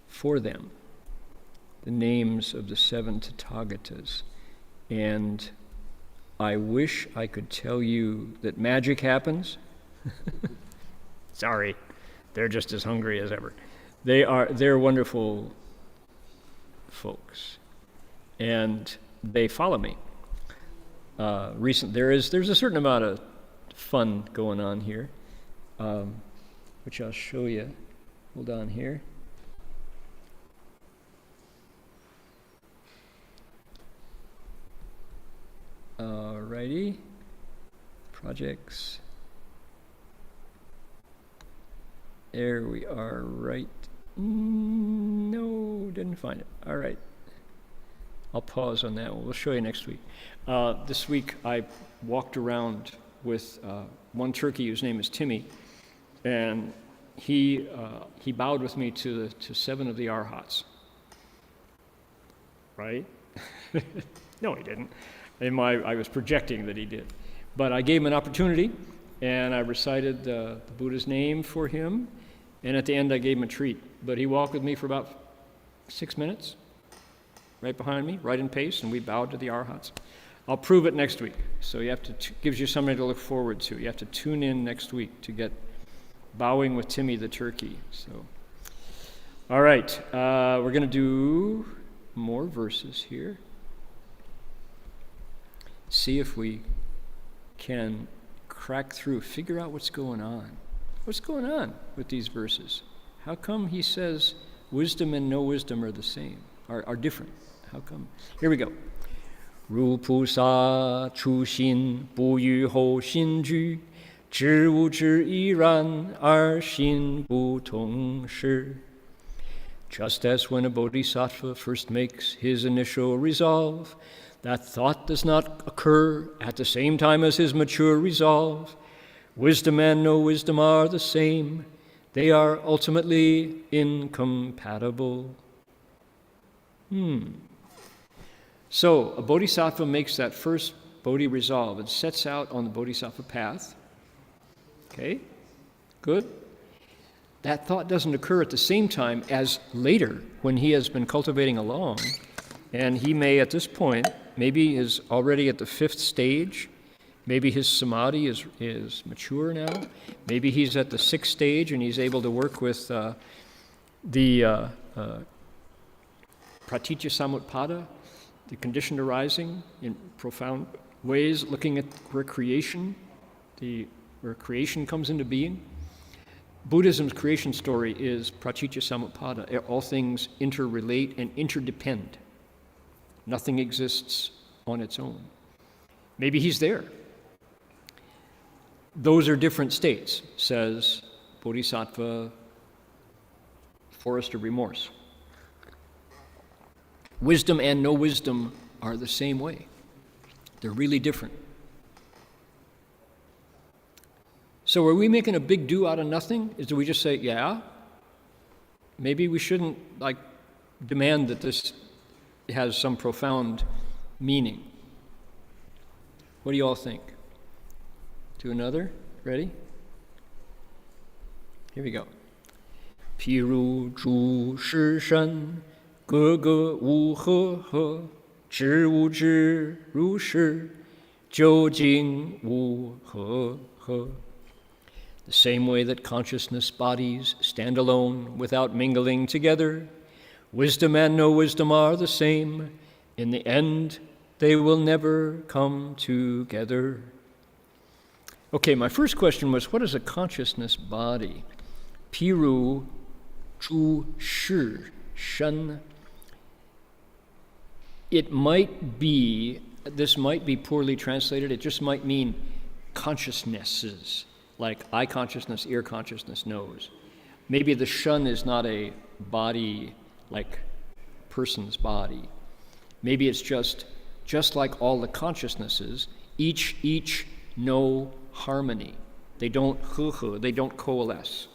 Speaker 1: for them the names of the 7 Tatagatas, and I wish I could tell you that magic happens. Sorry, they're just as hungry as ever. They're wonderful folks, and they follow me. There's a certain amount of fun going on here, which I'll show you. Hold on here. Alrighty, projects. There we are, right. No, didn't find it. All right. I'll pause on that one. We'll show you next week. This week I walked around with one turkey whose name is Timmy, and he bowed with me to 7 of the arhats. Right? No, he didn't. I was projecting that he did. But I gave him an opportunity, and I recited the Buddha's name for him, and at the end I gave him a treat. But he walked with me for about 6 minutes, right behind me, right in pace, and we bowed to the arhats. I'll prove it next week. So you have to, gives you something to look forward to. You have to tune in next week to get bowing with Timmy the turkey. So, all right, we're going to do more verses here. See if we can crack through, figure out what's going on. What's going on with these verses? How come he says wisdom and no wisdom are the same, are different? How come? Here we go. 如菩萨初心不于后心居，知无知亦然，而心不同时。Just as when a bodhisattva first makes his initial resolve, that thought does not occur at the same time as his mature resolve. Wisdom and no wisdom are the same. They are ultimately incompatible. So a bodhisattva makes that first bodhi resolve and sets out on the bodhisattva path. Okay, good. That thought doesn't occur at the same time as later when he has been cultivating along, and he may at this point, maybe is already at the 5th stage, maybe his samadhi is mature now, maybe he's at the 6th stage and he's able to work with the pratitya samutpada, the conditioned arising in profound ways, looking at where creation comes into being. Buddhism's creation story is pratitya samutpada. All things interrelate and interdepend. Nothing exists on its own. Maybe he's there. Those are different states, says Bodhisattva Forest of Remorse. Wisdom and no wisdom are the same way. They're really different. So are we making a big do out of nothing? Do we just say, yeah? Maybe we shouldn't demand that this has some profound meaning. What do you all think? Do another? Ready? Here we go. 譬如诸世身，各个无合合，知无知如是，究竟无合合。The same way that consciousness bodies stand alone without mingling together, wisdom and no wisdom are the same. In the end, they will never come together. Okay, my first question was, what is a consciousness body? Piru chu shi shen. This might be poorly translated. It just might mean consciousnesses. like eye consciousness, ear consciousness, nose. Maybe the shun is not a body like person's body. Maybe it's just like all the consciousnesses, each know harmony. They don't they don't coalesce.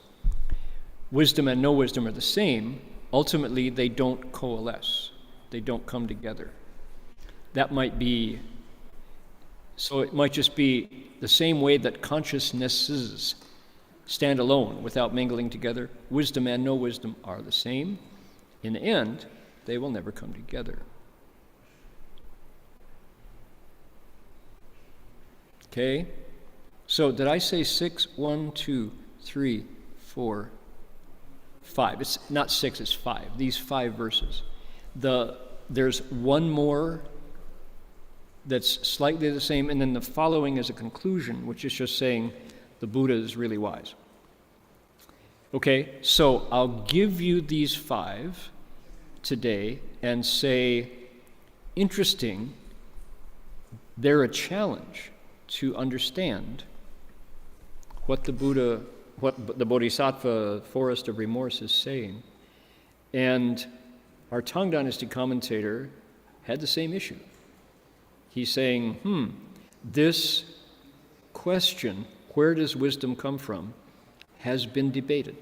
Speaker 1: Wisdom and no wisdom are the same. Ultimately, they don't coalesce. They don't come together. That might be, so it might just be the same way that consciousnesses stand alone without mingling together. Wisdom and no wisdom are the same. In the end, they will never come together. Okay? So did I say 6? 1, 2, 3, 4, 5. It's not 6, it's 5. These 5 verses. There's one more that's slightly the same, and then the following is a conclusion, which is just saying the Buddha is really wise. Okay, so I'll give you these 5 today and say, interesting, they're a challenge to understand what the Buddha, what the Bodhisattva forest of remorse is saying. And our Tang Dynasty commentator had the same issue. He's saying, this question, where does wisdom come from, has been debated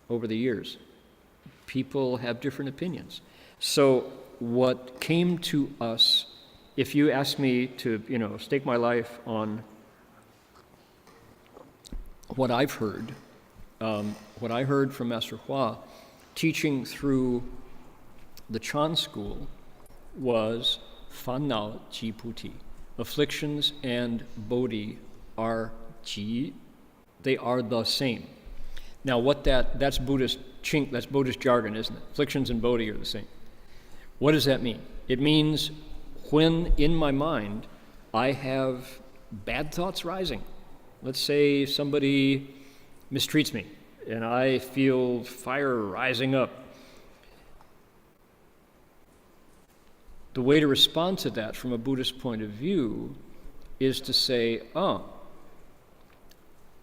Speaker 1: over the years. People have different opinions. So what came to us, if you ask me to, stake my life on what I've heard, what I heard from Master Hua, teaching through the Chant school, was Fan Nao Ji Puti. Afflictions and Bodhi are Ji, they are the same. Now that's Buddhist chink, that's Buddhist jargon, isn't it? Afflictions and Bodhi are the same. What does that mean? It means when in my mind I have bad thoughts rising. Let's say somebody mistreats me and I feel fire rising up. The way to respond to that from a Buddhist point of view is to say,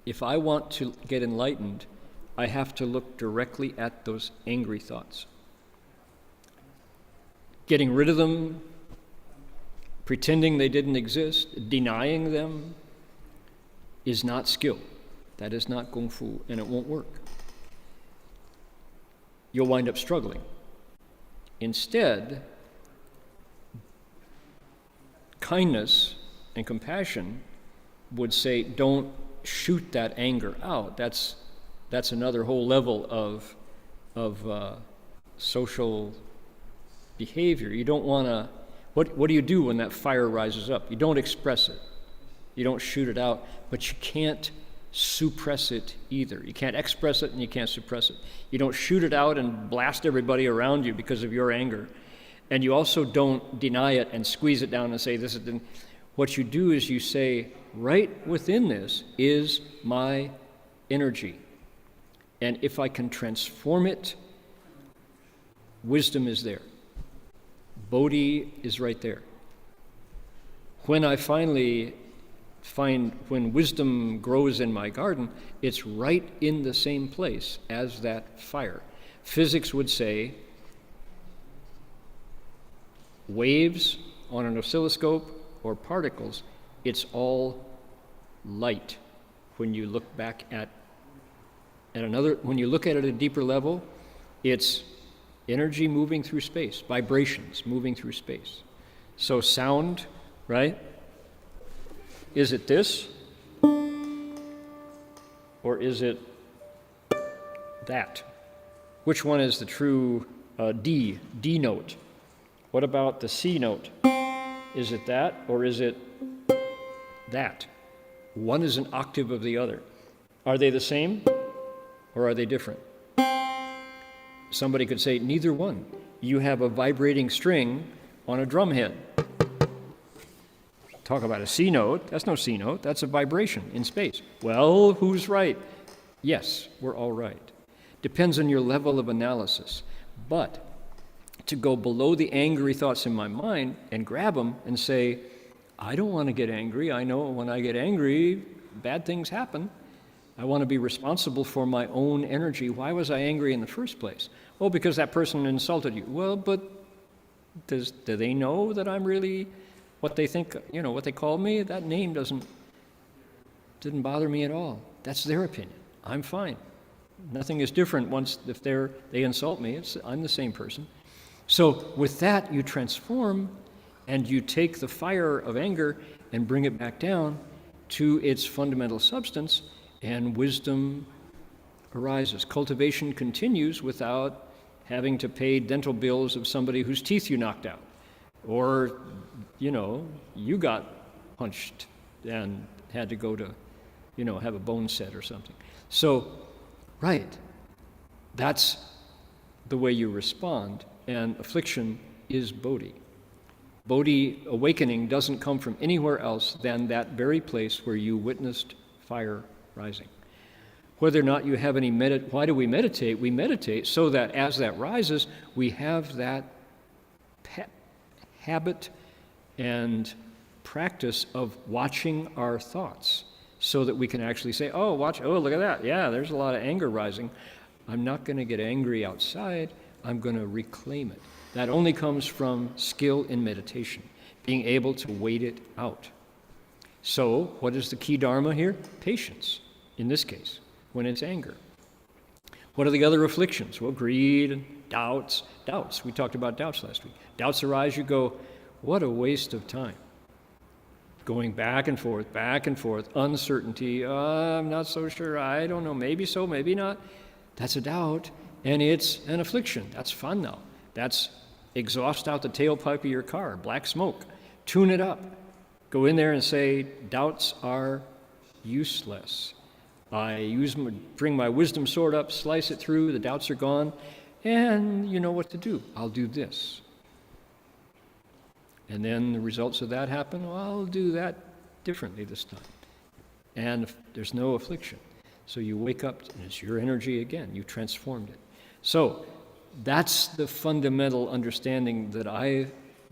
Speaker 1: if I want to get enlightened, I have to look directly at those angry thoughts. Getting rid of them, pretending they didn't exist, denying them, is not skill. That is not Kung Fu, and it won't work. You'll wind up struggling. Instead, kindness and compassion would say, don't shoot that anger out. That's another whole level of social behavior. You don't want to. What do you do when that fire rises up? You don't express it. You don't shoot it out, but you can't suppress it either. You can't express it and you can't suppress it. You don't shoot it out and blast everybody around you because of your anger. And you also don't deny it and squeeze it down and say, this is. What you do is you say, right within this is my energy. And if I can transform it, wisdom is there. Bodhi is right there. When I finally find, when wisdom grows in my garden, it's right in the same place as that fire. Physics would say, waves on an oscilloscope or particles, it's all light. When you look back at another, when you look at it at a deeper level, it's energy moving through space, vibrations moving through space. So sound, right? Is it this? Or is it that? Which one is the true D note? What about the C note? Is it that or is it that? One is an octave of the other. Are they the same or are they different? Somebody could say, neither one. You have a vibrating string on a drum head. Talk about a C note. That's no C note. That's a vibration in space. Well, who's right? Yes, we're all right. Depends on your level of analysis. But to go below the angry thoughts in my mind and grab them and say, I don't want to get angry. I know when I get angry, bad things happen. I want to be responsible for my own energy. Why was I angry in the first place? Oh, because that person insulted you. Well, but do they know that I'm really what they think, what they call me? That name didn't bother me at all. That's their opinion. I'm fine. Nothing is different if they insult me. I'm the same person. So with that, you transform and you take the fire of anger and bring it back down to its fundamental substance, and wisdom arises. Cultivation continues without having to pay dental bills of somebody whose teeth you knocked out. Or, you got punched and had to go to, have a bone set or something. So, right, that's the way you respond, and affliction is bodhi. Bodhi awakening doesn't come from anywhere else than that very place where you witnessed fire rising. Whether or not you have any why do we meditate? We meditate so that as that rises, we have that habit and practice of watching our thoughts so that we can actually say, oh, look at that. Yeah, there's a lot of anger rising. I'm not going to get angry outside. I'm going to reclaim it. That only comes from skill in meditation, being able to wait it out. So, what is the key dharma here? Patience, in this case, when it's anger. What are the other afflictions? Well, greed and doubts. Doubts, we talked about doubts last week. Doubts arise, you go, what a waste of time. Going back and forth, uncertainty, I'm not so sure, I don't know, maybe so, maybe not. That's a doubt, and it's an affliction. That's fun now. That's exhaust out the tailpipe of your car, black smoke. Tune it up. Go in there and say, doubts are useless. Bring my wisdom sword up, slice it through, the doubts are gone, and you know what to do. I'll do this. And then the results of that happen, well, I'll do that differently this time. And there's no affliction. So you wake up, and it's your energy again. You transformed it. So that's the fundamental understanding that I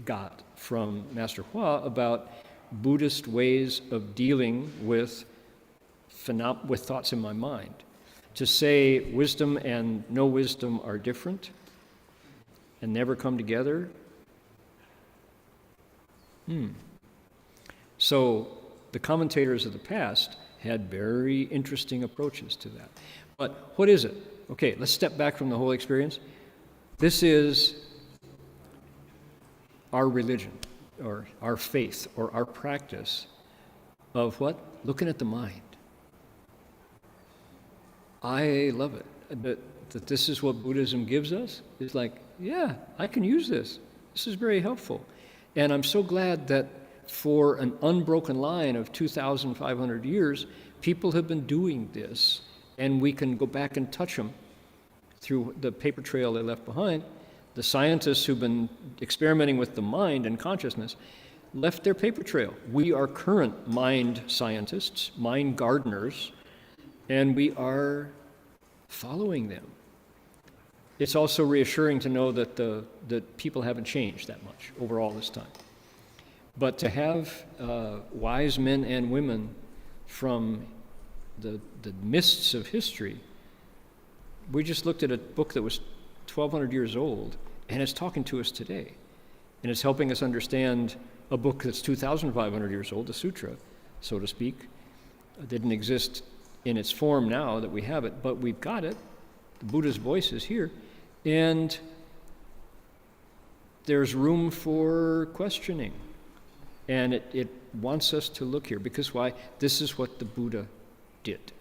Speaker 1: got from Master Hua about Buddhist ways of dealing with thoughts in my mind. To say wisdom and no wisdom are different and never come together. So the commentators of the past had very interesting approaches to that. But what is it? Okay, let's step back from the whole experience. This is our religion, or our faith, or our practice of what? Looking at the mind. I love it. That this is what Buddhism gives us. It's like, yeah, I can use this. This is very helpful. And I'm so glad that for an unbroken line of 2,500 years, people have been doing this, and we can go back and touch them through the paper trail they left behind. The scientists who've been experimenting with the mind and consciousness left their paper trail. We are current mind scientists, mind gardeners, and we are following them. It's also reassuring to know that people haven't changed that much over all this time. But to have wise men and women from the mists of history, we just looked at a book that was 1,200 years old, and it's talking to us today. And it's helping us understand a book that's 2,500 years old, the Sutra, so to speak. It didn't exist in its form now that we have it, but we've got it. The Buddha's voice is here. And there's room for questioning. And it wants us to look here, because why? This is what the Buddha did.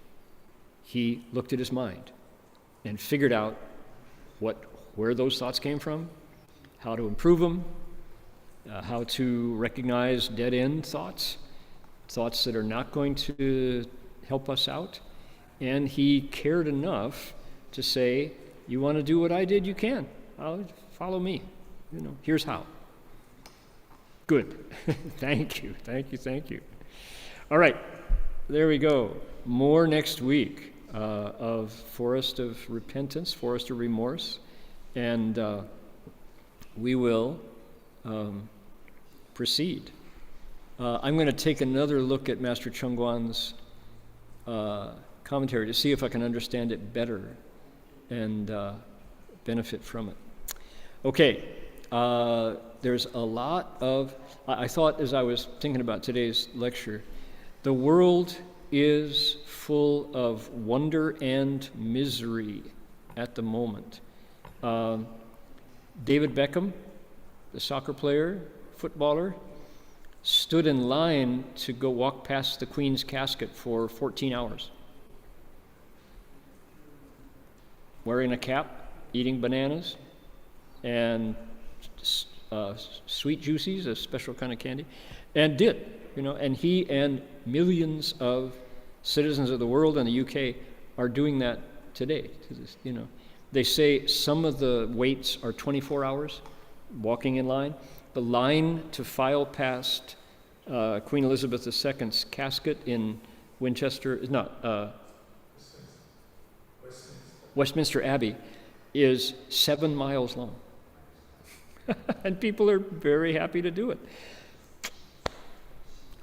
Speaker 1: He looked at his mind and figured out where those thoughts came from, how to improve them, how to recognize dead-end thoughts that are not going to help us out. And he cared enough to say, you want to do what I did, you can. Follow me. Here's how. Good. Thank you. All right, there we go. More next week of Forest of Repentance, Forest of Remorse, and we will proceed. I'm going to take another look at Master Chungwon's commentary to see if I can understand it better and benefit from it. Okay, there's a lot of, I thought as I was thinking about today's lecture, the world is full of wonder and misery at the moment. David Beckham, the soccer player, footballer, stood in line to go walk past the Queen's casket for 14 hours. Wearing a cap, eating bananas, and sweet juices, a special kind of candy, and did, and he and millions of citizens of the world and the UK are doing that today. They say some of the waits are 24 hours, walking in line. The line to file past Queen Elizabeth II's casket in Westminster Abbey is 7 miles long. And people are very happy to do it.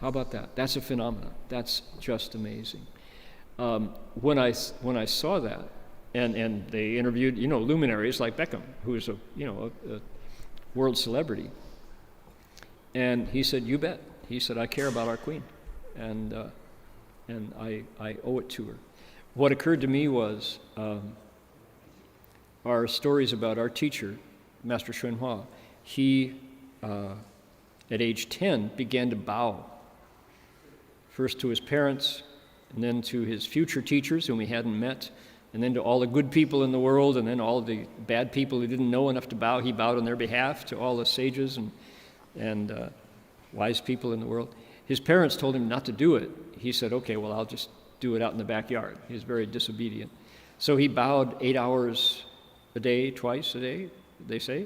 Speaker 1: How about that? That's a phenomenon. That's just amazing. When I saw that, and they interviewed, luminaries like Beckham, who is a world celebrity, and he said, "You bet." He said, "I care about our Queen, and I owe it to her." What occurred to me was our stories about our teacher, Master Chungwon. He, at age 10, began to bow, first to his parents, and then to his future teachers whom he hadn't met, and then to all the good people in the world, and then all the bad people who didn't know enough to bow. He bowed on their behalf to all the sages and wise people in the world. His parents told him not to do it. He said, "Okay, well, I'll just do it out in the backyard." He was very disobedient. So he bowed 8 hours a day, twice a day, they say,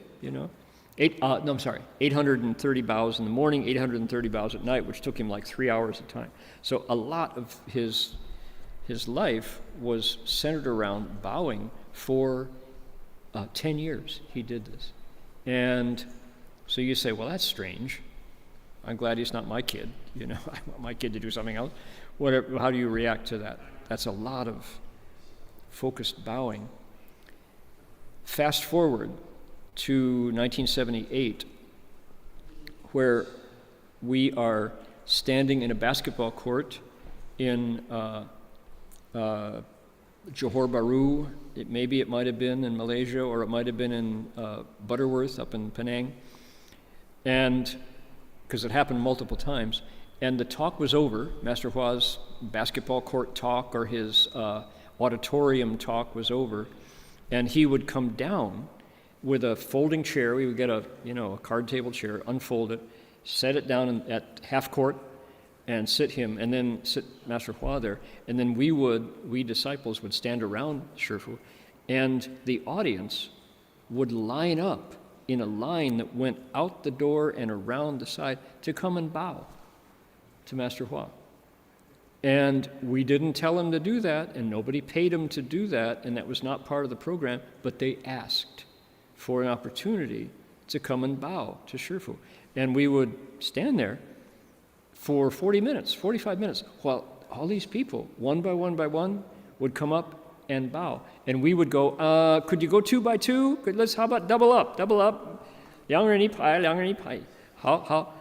Speaker 1: 830 bows in the morning, 830 bows at night, which took him like 3 hours at a time. So a lot of his life was centered around bowing for 10 years. He did this. And so you say, well, that's strange. I'm glad he's not my kid. I want my kid to do something else. How do you react to that? That's a lot of focused bowing. Fast forward to 1978, where we are standing in a basketball court in Johor Bahru. Maybe it might have been in Malaysia, or it might have been in Butterworth up in Penang, and because it happened multiple times. And the talk was over. Master Hua's basketball court talk or his auditorium talk was over, and he would come down with a folding chair. We would get a card table chair, unfold it, set it down at half court, and sit him, and then sit Master Hua there. And then we disciples would stand around Shifu, and the audience would line up in a line that went out the door and around the side to come and bow to Master Hua. And we didn't tell him to do that, and nobody paid him to do that, and that was not part of the program, but they asked for an opportunity to come and bow to Shifu. And we would stand there for 40 minutes, 45 minutes, while all these people, one by one, would come up and bow. And we would go, could you go 2 by 2? How about double up? 两人一排, 两人一排. How?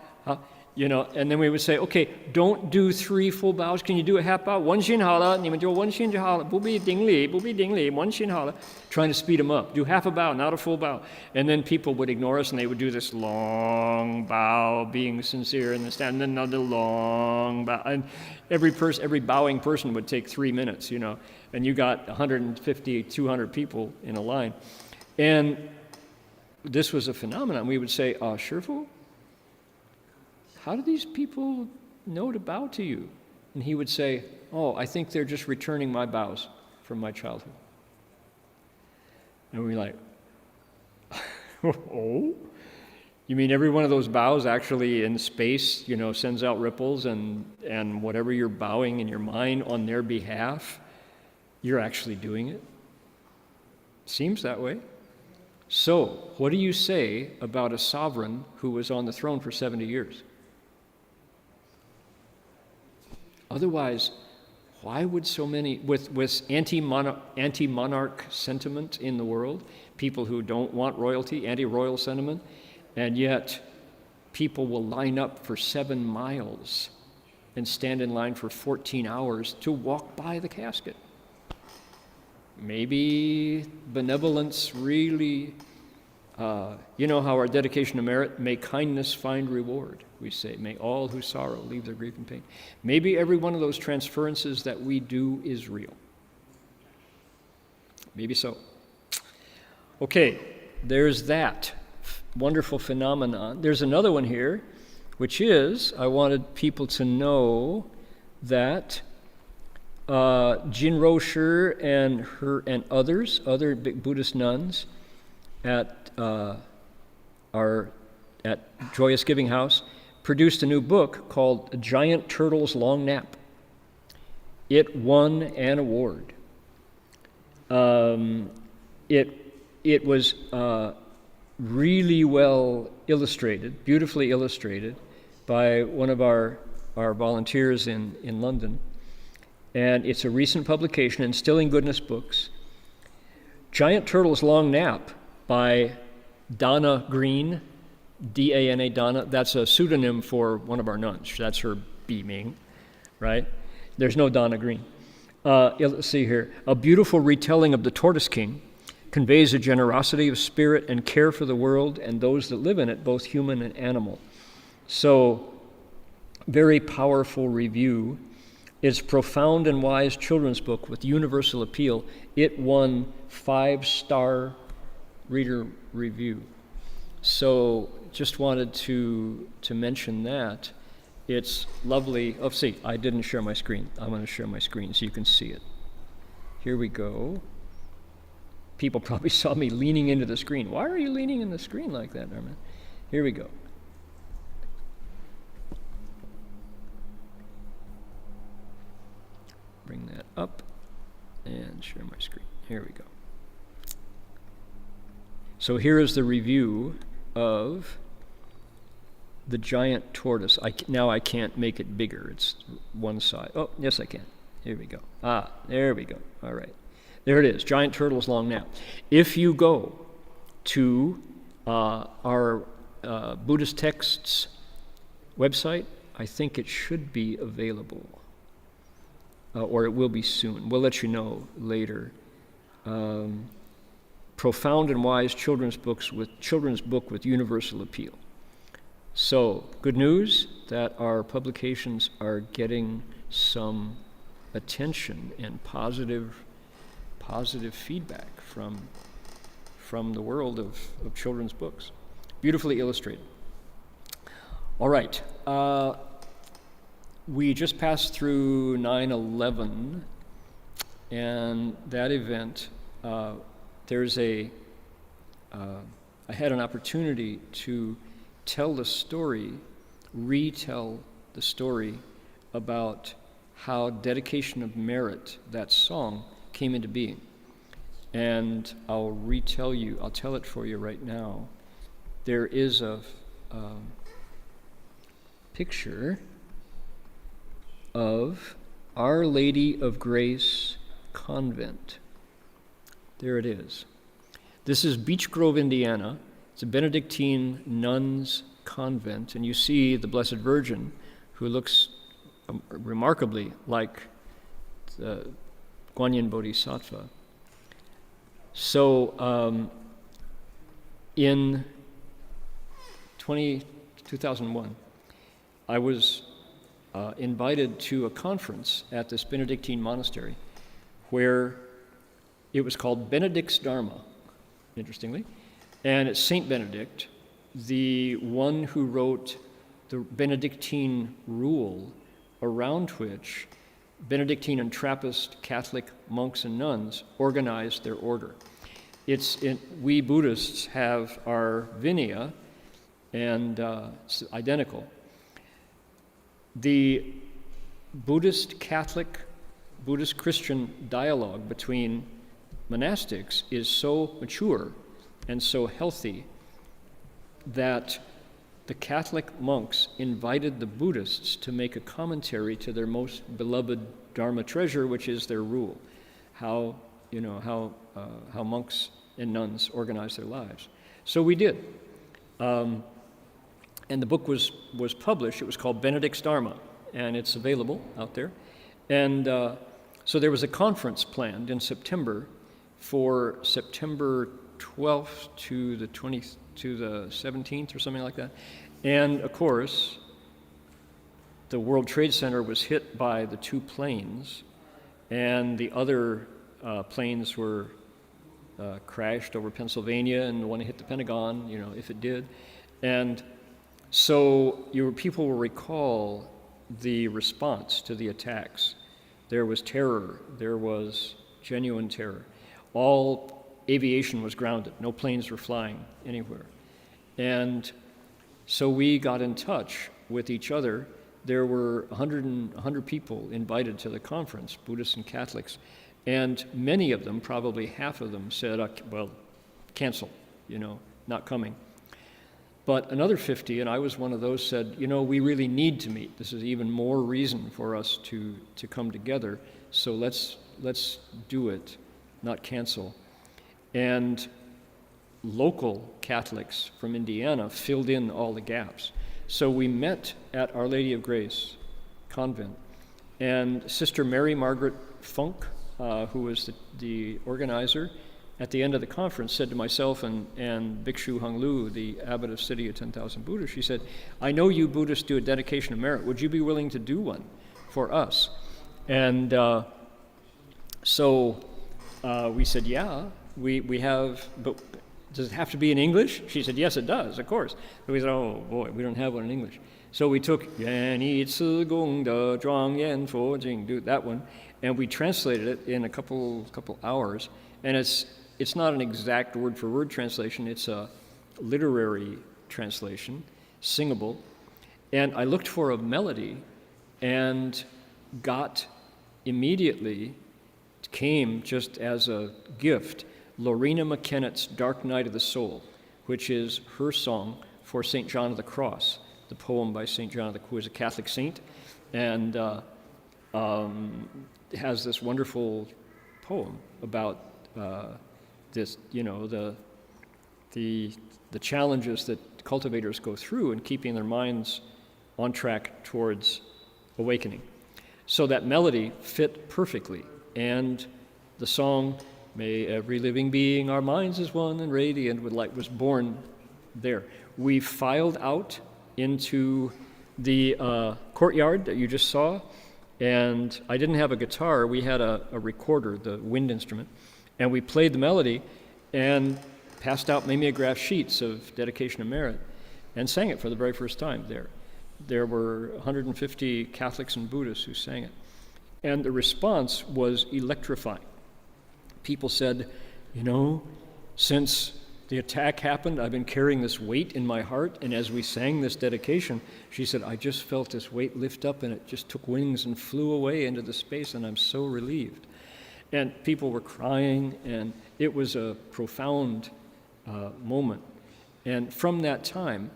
Speaker 1: And then we would say, okay, don't do 3 full bows. Can you do a half bow? 1心好了,你们就1心就好了,不必顶礼,1心好了. Trying to speed them up. Do half a bow, not a full bow. And then people would ignore us, and they would do this long bow, being sincere in the stand, and then another long bow. And every bowing person would take 3 minutes, and you got 150, 200 people in a line. And this was a phenomenon. We would say, Shifu, how do these people know to bow to you? And he would say, I think they're just returning my bows from my childhood. And we're like, oh? You mean every one of those bows actually in space, sends out ripples, and whatever you're bowing in your mind on their behalf, you're actually doing it? Seems that way. So, what do you say about a sovereign who was on the throne for 70 years? Otherwise, why would so many, with anti-monarch sentiment in the world, people who don't want royalty, anti-royal sentiment, and yet people will line up for 7 miles and stand in line for 14 hours to walk by the casket. Maybe benevolence really, you know how our dedication to merit, may kindness find reward, we say. May all who sorrow leave their grief and pain. Maybe every one of those transferences that we do is real. Maybe so. Okay, there's that wonderful phenomenon. There's another one here, which is, I wanted people to know that Jinro Shi and others, other big Buddhist nuns at Joyous Giving House, produced a new book called A Giant Turtle's Long Nap. It won an award. It was really well illustrated, beautifully illustrated, by one of our volunteers in London. And it's a recent publication, Instilling Goodness Books. Giant Turtle's Long Nap by Donna Green, D-A-N-A, Donna. That's a pseudonym for one of our nuns. That's her beaming, right? There's no Donna Green. Let's see here. A beautiful retelling of the Tortoise King conveys a generosity of spirit and care for the world and those that live in it, both human and animal. So, very powerful review. It's profound and wise children's book with universal appeal. It won 5-star reader review. So, just wanted to mention that. It's lovely. Oh, see, I didn't share my screen. I'm going to share my screen so you can see it. Here we go. People probably saw me leaning into the screen. Why are you leaning in the screen like that, Norman? Here we go. Bring that up and share my screen. Here we go. So here is the review of The Giant Tortoise. Now I can't make it bigger. It's one side. Oh, yes I can. Here we go. There we go. All right. There it is, Giant Turtle's Long Nap. If you go to our Buddhist Texts website, I think it should be available, or it will be soon. We'll let you know later. Profound and wise children's book with universal appeal. So, good news that our publications are getting some attention and positive feedback from the world of children's books. Beautifully illustrated. All right. We just passed through 9/11, and that event, I had an opportunity to retell the story about how Dedication of Merit, that song, came into being. And I'll tell it for you right now. There is a picture of Our Lady of Grace Convent. There it is. This is Beech Grove, Indiana. It's a Benedictine nuns convent, and you see the Blessed Virgin, who looks remarkably like the Guanyin Bodhisattva. So in 2001, I was invited to a conference at this Benedictine monastery where it was called Benedict's Dharma, interestingly, and it's Saint Benedict, the one who wrote the Benedictine rule around which Benedictine and Trappist Catholic monks and nuns organized their order. We Buddhists have our Vinaya, and it's identical. The Buddhist-Catholic, Buddhist-Christian dialogue between monastics is so mature and so healthy that the Catholic monks invited the Buddhists to make a commentary to their most beloved Dharma treasure, which is their rule, how monks and nuns organize their lives. So we did. And the book was published. It was called Benedict's Dharma, and it's available out there. And so there was a conference planned in September for September 12th to the 17th or something like that. And of course, the World Trade Center was hit by the two planes, and the other planes were crashed over Pennsylvania, and the one hit the Pentagon, if it did. And so people will recall the response to the attacks. There was terror. There was genuine terror. All aviation was grounded. No planes were flying anywhere. And so we got in touch with each other. There were 100 people invited to the conference, Buddhists and Catholics. And many of them, probably half of them, said, well, cancel, not coming. But another 50, and I was one of those, said, we really need to meet. This is even more reason for us to come together. So let's do it, not cancel. And local Catholics from Indiana filled in all the gaps. So we met at Our Lady of Grace Convent, and Sister Mary Margaret Funk, who was the organizer, at the end of the conference said to myself and Bhikshu Hung Lu, the abbot of City of 10,000 Buddhists, she said, I know you Buddhists do a dedication of merit. Would you be willing to do one for us? And so we said, yeah, we have, but does it have to be in English? She said, yes, it does, of course. So we said, oh boy, we don't have one in English. So we took Yan Yi Ci Gong De Zhuang Yan Fo Jing, that one, and we translated it in a couple hours. And it's not an exact word-for-word translation. It's a literary translation, singable. And I looked for a melody and got immediately, came just as a gift, Lorena McKennett's Dark Night of the Soul, which is her song for St. John of the Cross, the poem by St. John, who is a Catholic saint, and has this wonderful poem about this, the challenges that cultivators go through in keeping their minds on track towards awakening. So that melody fit perfectly, and the song, May every living being, our minds as one and radiant with light, was born there. We filed out into the courtyard that you just saw, and I didn't have a guitar. We had a recorder, the wind instrument, and we played the melody and passed out mimeograph sheets of dedication of merit and sang it for the very first time there. There were 150 Catholics and Buddhists who sang it. And the response was electrifying. People said, since the attack happened, I've been carrying this weight in my heart, and as we sang this dedication, she said, I just felt this weight lift up, and it just took wings and flew away into the space, and I'm so relieved. And people were crying, and it was a profound moment. And from that time,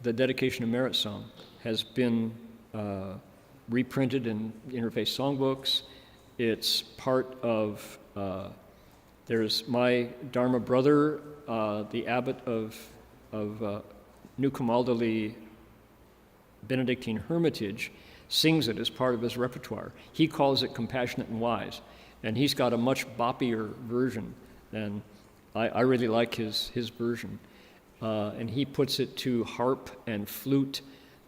Speaker 1: the Dedication of Merit song has been reprinted in interfaith songbooks. It's part of, there's my Dharma brother, the abbot of New Camaldoli Benedictine Hermitage, sings it as part of his repertoire. He calls it Compassionate and Wise, and he's got a much boppier version than I really like his version. And he puts it to harp and flute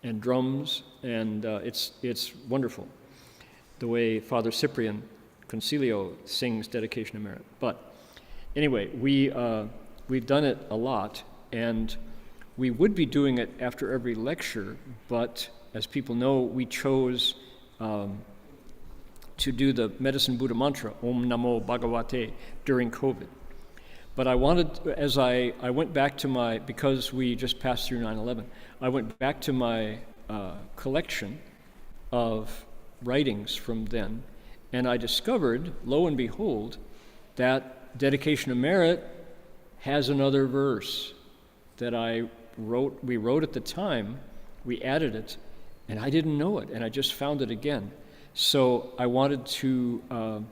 Speaker 1: and drums, and it's wonderful, the way Father Cyprian Concilio sings Dedication of Merit. But anyway, we've done it a lot, and we would be doing it after every lecture, but as people know, we chose to do the Medicine Buddha mantra, Om Namo Bhagavate, during COVID. But I wanted, as I went back to because we just passed through 9/11, I went back to my collection of writings from then, and I discovered, lo and behold, that Dedication of Merit has another verse that I we wrote at the time, we added it, and I didn't know it, and I just found it again. So I wanted to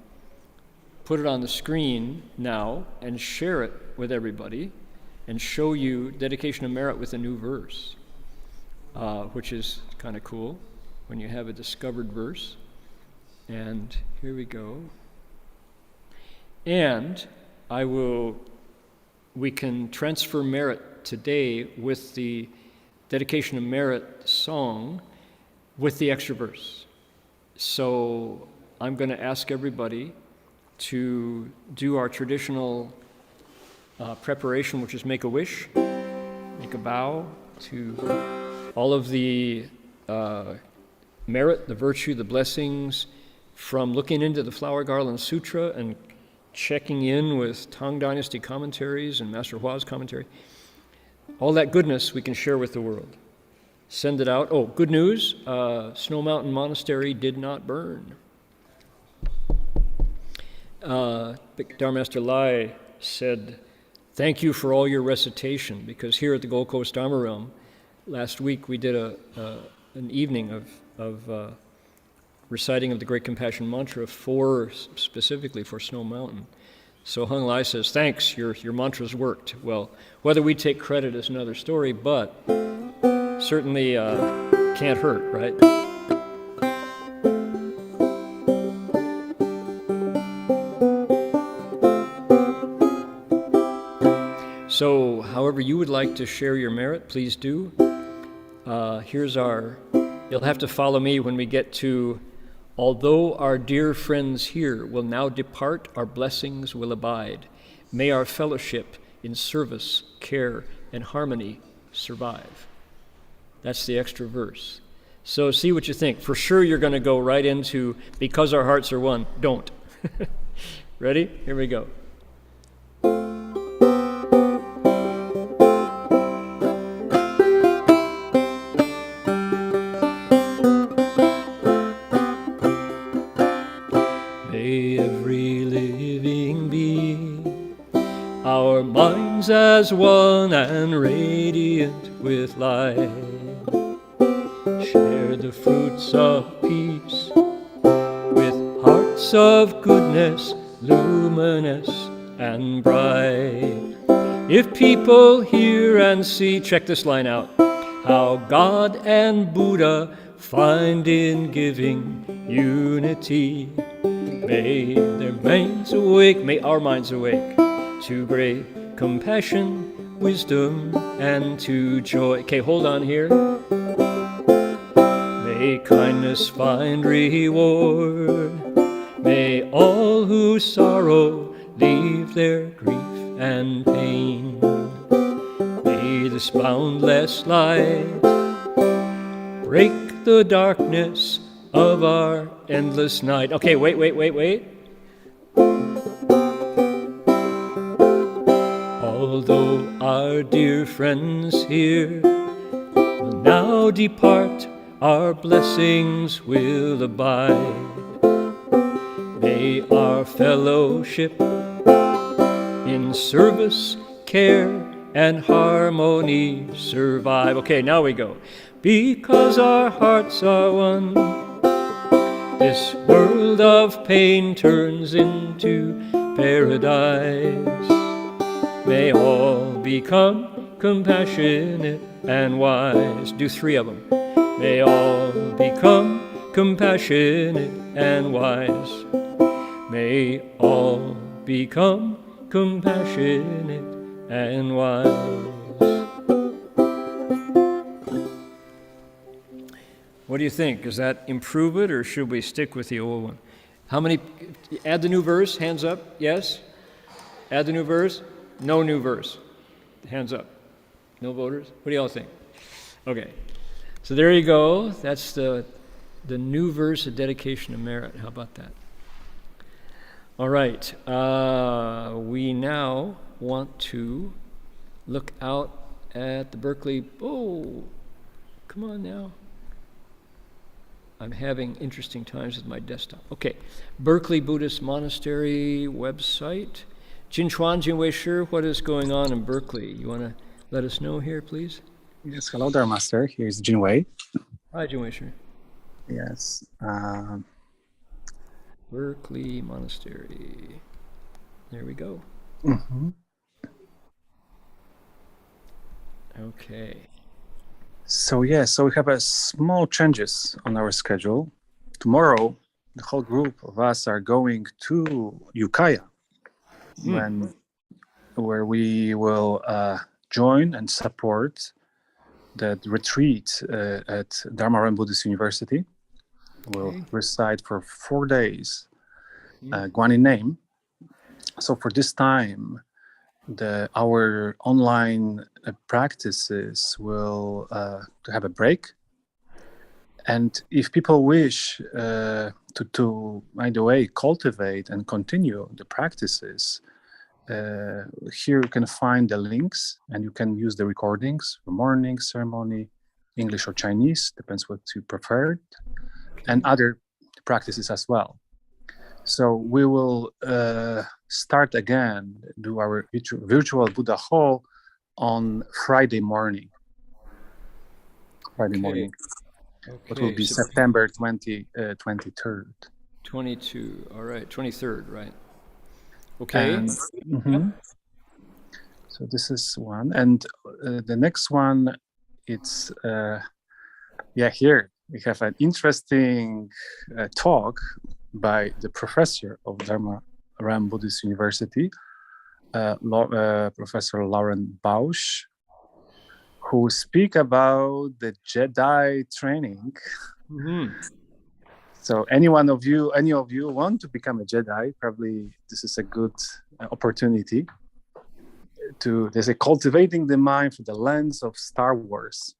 Speaker 1: put it on the screen now and share it with everybody and show you Dedication of Merit with a new verse, which is kind of cool when you have a discovered verse. And here we go. And we can transfer merit today with the Dedication of Merit song with the extra verse. So I'm going to ask everybody to do our traditional preparation, which is make a wish, make a vow to all of the merit, the virtue, the blessings from looking into the Flower Garland Sutra and checking in with Tang Dynasty commentaries and Master Hua's commentary. All that goodness we can share with the world. Send it out. Oh, good news, Snow Mountain Monastery did not burn. Dharma Master Lai said, thank you for all your recitation, because here at the Gold Coast Dharma Realm, last week we did an evening of reciting of the Great Compassion Mantra specifically for Snow Mountain. So Heng Lai says, thanks, your mantras worked. Well, whether we take credit is another story, but certainly can't hurt, right? So however you would like to share your merit, please do. You'll have to follow me when we get to, although our dear friends here will now depart, our blessings will abide. May our fellowship in service, care, and harmony survive. That's the extra verse. So see what you think. For sure you're going to go right into, because our hearts are one. Don't. Ready? Here we go. As one and radiant with light, share the fruits of peace with hearts of goodness, luminous and bright. If people hear and see, check this line out, how God and Buddha find in giving unity, may their minds awake, may our minds awake to great compassion, wisdom, and to joy. Okay, hold on here. May kindness find reward. May all who sorrow leave their grief and pain. May this boundless light break the darkness of our endless night. Okay, wait. Although our dear friends here will now depart, our blessings will abide. May our fellowship in service, care, and harmony survive. Okay, now we go. Because our hearts are one, this world of pain turns into paradise. May all become compassionate and wise. Do three of them. May all become compassionate and wise. May all become compassionate and wise. What do you think? Does that improve it, or should we stick with the old one? How many? Add the new verse. Hands up. Yes? Add the new verse. No new verse. Hands up. No voters? What do y'all think? Okay. So there you go. That's the new verse of Dedication of Merit. How about that? All right. We now want to look out at the Berkeley. Oh, come on now. I'm having interesting times with my desktop. Okay. Berkeley Buddhist Monastery website. Jinchuan, Jinwei Shi, what is going on in Berkeley? You want to let us know here, please?
Speaker 3: Yes, hello there, Master. Here's Jinwei.
Speaker 1: Hi, Jungwei.
Speaker 3: Yes.
Speaker 1: Berkeley Monastery. There we go.
Speaker 3: Mm-hmm.
Speaker 1: Okay.
Speaker 3: So we have a small changes on our schedule. Tomorrow, the whole group of us are going to Ukiah, where we will join and support the retreat at Dharma Buddhist University. We'll reside for 4 days, Guanyin name. So for this time, our online practices will to have a break. And if people wish to, by the way, cultivate and continue the practices, here you can find the links and you can use the recordings for morning ceremony, English or Chinese, depends what you prefer, and other practices as well. So we will start again, do our virtual Buddha Hall on Friday morning.
Speaker 1: Okay.
Speaker 3: It will be September 23rd.
Speaker 1: 22, all right, 23rd, right. Okay.
Speaker 3: And, so this is one. And the next one, it's, here we have an interesting talk by the professor of Dharma Ram Buddhist University, Professor Lauren Bausch, who speak about the Jedi training. So any of you want to become a Jedi, probably this is a good opportunity to, they say, cultivating the mind through the lens of Star Wars.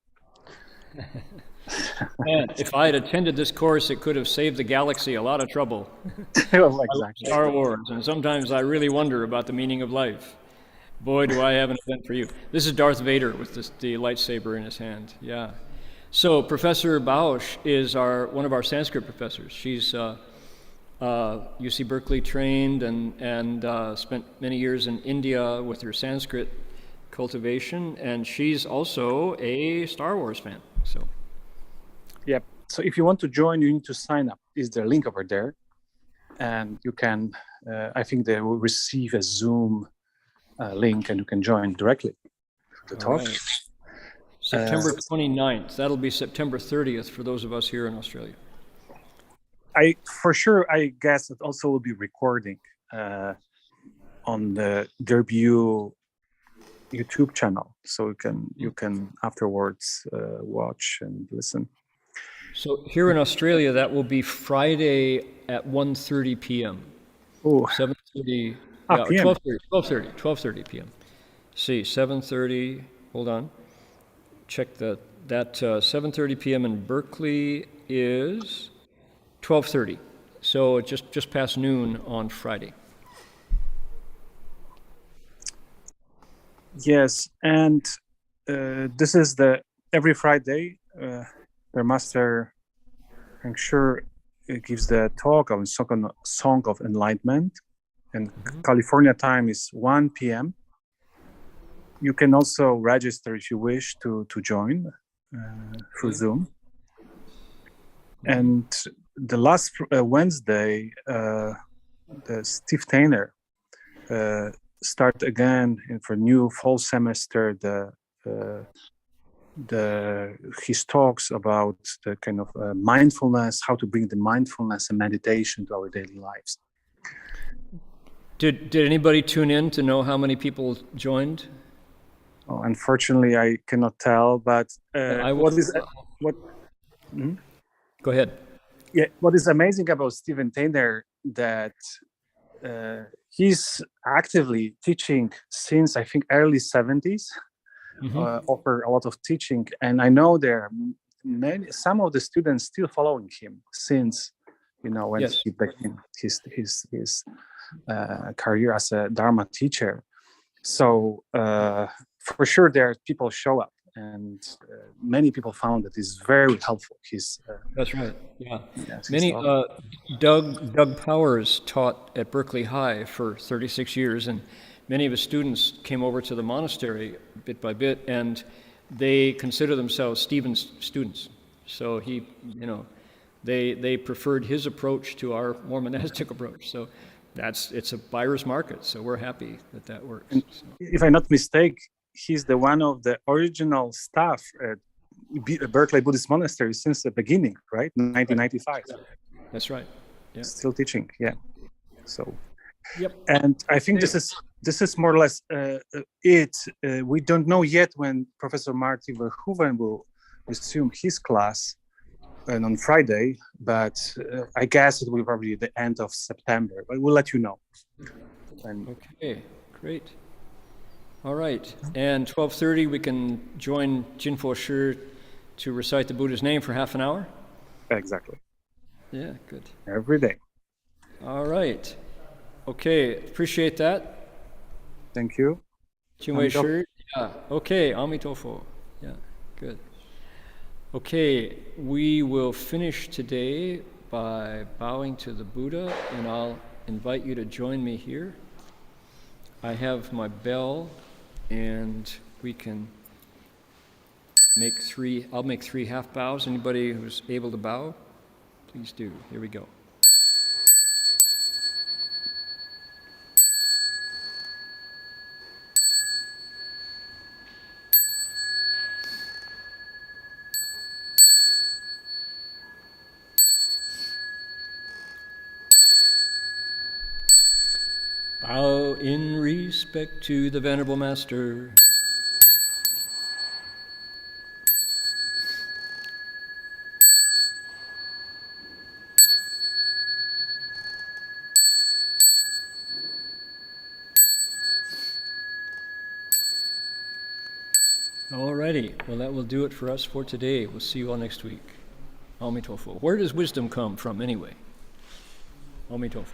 Speaker 1: And if I had attended this course, it could have saved the galaxy a lot of trouble.
Speaker 3: Well, exactly.
Speaker 1: Star Wars, and sometimes I really wonder about the meaning of life. Boy, do I have an event for you. This is Darth Vader with the lightsaber in his hand. Yeah. So Professor Bausch is one of our Sanskrit professors. She's UC Berkeley trained and spent many years in India with her Sanskrit cultivation, and she's also a Star Wars fan. So.
Speaker 3: Yep. So if you want to join, you need to sign up. Is there a link over there? And you can, I think they will receive a Zoom link and you can join directly for the talk.
Speaker 1: Right. September 29th. That'll be September 30th for those of us here in Australia.
Speaker 3: I guess it also will be recording on the Derbu YouTube channel. So you can afterwards watch and listen.
Speaker 1: So here in Australia, that will be Friday at 1:30 p.m.
Speaker 3: Oh,
Speaker 1: 7:30.
Speaker 3: Yeah,
Speaker 1: PM. 12:30 p.m. See, 7:30. Hold on. Check that. 7:30 p.m. in Berkeley is 12:30. So just past noon on Friday.
Speaker 3: Yes, and this is every Friday. Their master, I'm sure, gives the talk of Song of Enlightenment, and California time is 1 p.m. You can also register if you wish to join through Zoom. And the last Wednesday, the Steve Tainer start again for new fall semester. His talks about the kind of mindfulness, how to bring the mindfulness and meditation to our daily lives.
Speaker 1: Did anybody tune in to know how many people joined?
Speaker 3: Oh, unfortunately, I cannot tell. But what?
Speaker 1: Go ahead.
Speaker 3: Yeah, what is amazing about Stephen Tainer that he's actively teaching since I think early 70s. Offer a lot of teaching, and I know there are some of the students still following him since when he began his career as a Dharma teacher. So for sure there people show up, and many people found that it's very helpful.
Speaker 1: That's right. Yeah. Many Doug Powers taught at Berkeley High for 36 years, and many of his students came over to the monastery bit by bit, and they consider themselves Stephen's students. So he, they preferred his approach to our more monastic approach. So it's a buyer's market. So we're happy that works. So.
Speaker 3: If I'm not mistaken, he's the one of the original staff at Berkeley Buddhist Monastery since the beginning, right? 1995.
Speaker 1: That's right. Yeah.
Speaker 3: Still teaching, yeah. So,
Speaker 1: yep.
Speaker 3: And I think this is more or less it. We don't know yet when Professor Marty Verhoeven will resume his class, and on Friday. But I guess it will probably be the end of September. But we'll let you know.
Speaker 1: Okay, great. All right, and 12:30 we can join Jinfo Shi to recite the Buddha's name for half an hour?
Speaker 3: Exactly.
Speaker 1: Yeah, good.
Speaker 3: Every day.
Speaker 1: All right. Okay, appreciate that.
Speaker 3: Thank you.
Speaker 1: Chungwon Shi. Yeah, okay, Amitofo. Yeah, good. Okay, we will finish today by bowing to the Buddha, and I'll invite you to join me here. I have my bell, and we can I'll make 3 half bows. Anybody who's able to bow, please do. Here we go. Bow in respect to the Venerable Master. Alrighty, well that will do it for us for today. We'll see you all next week. Amitofo. Where does wisdom come from anyway? Amitofo.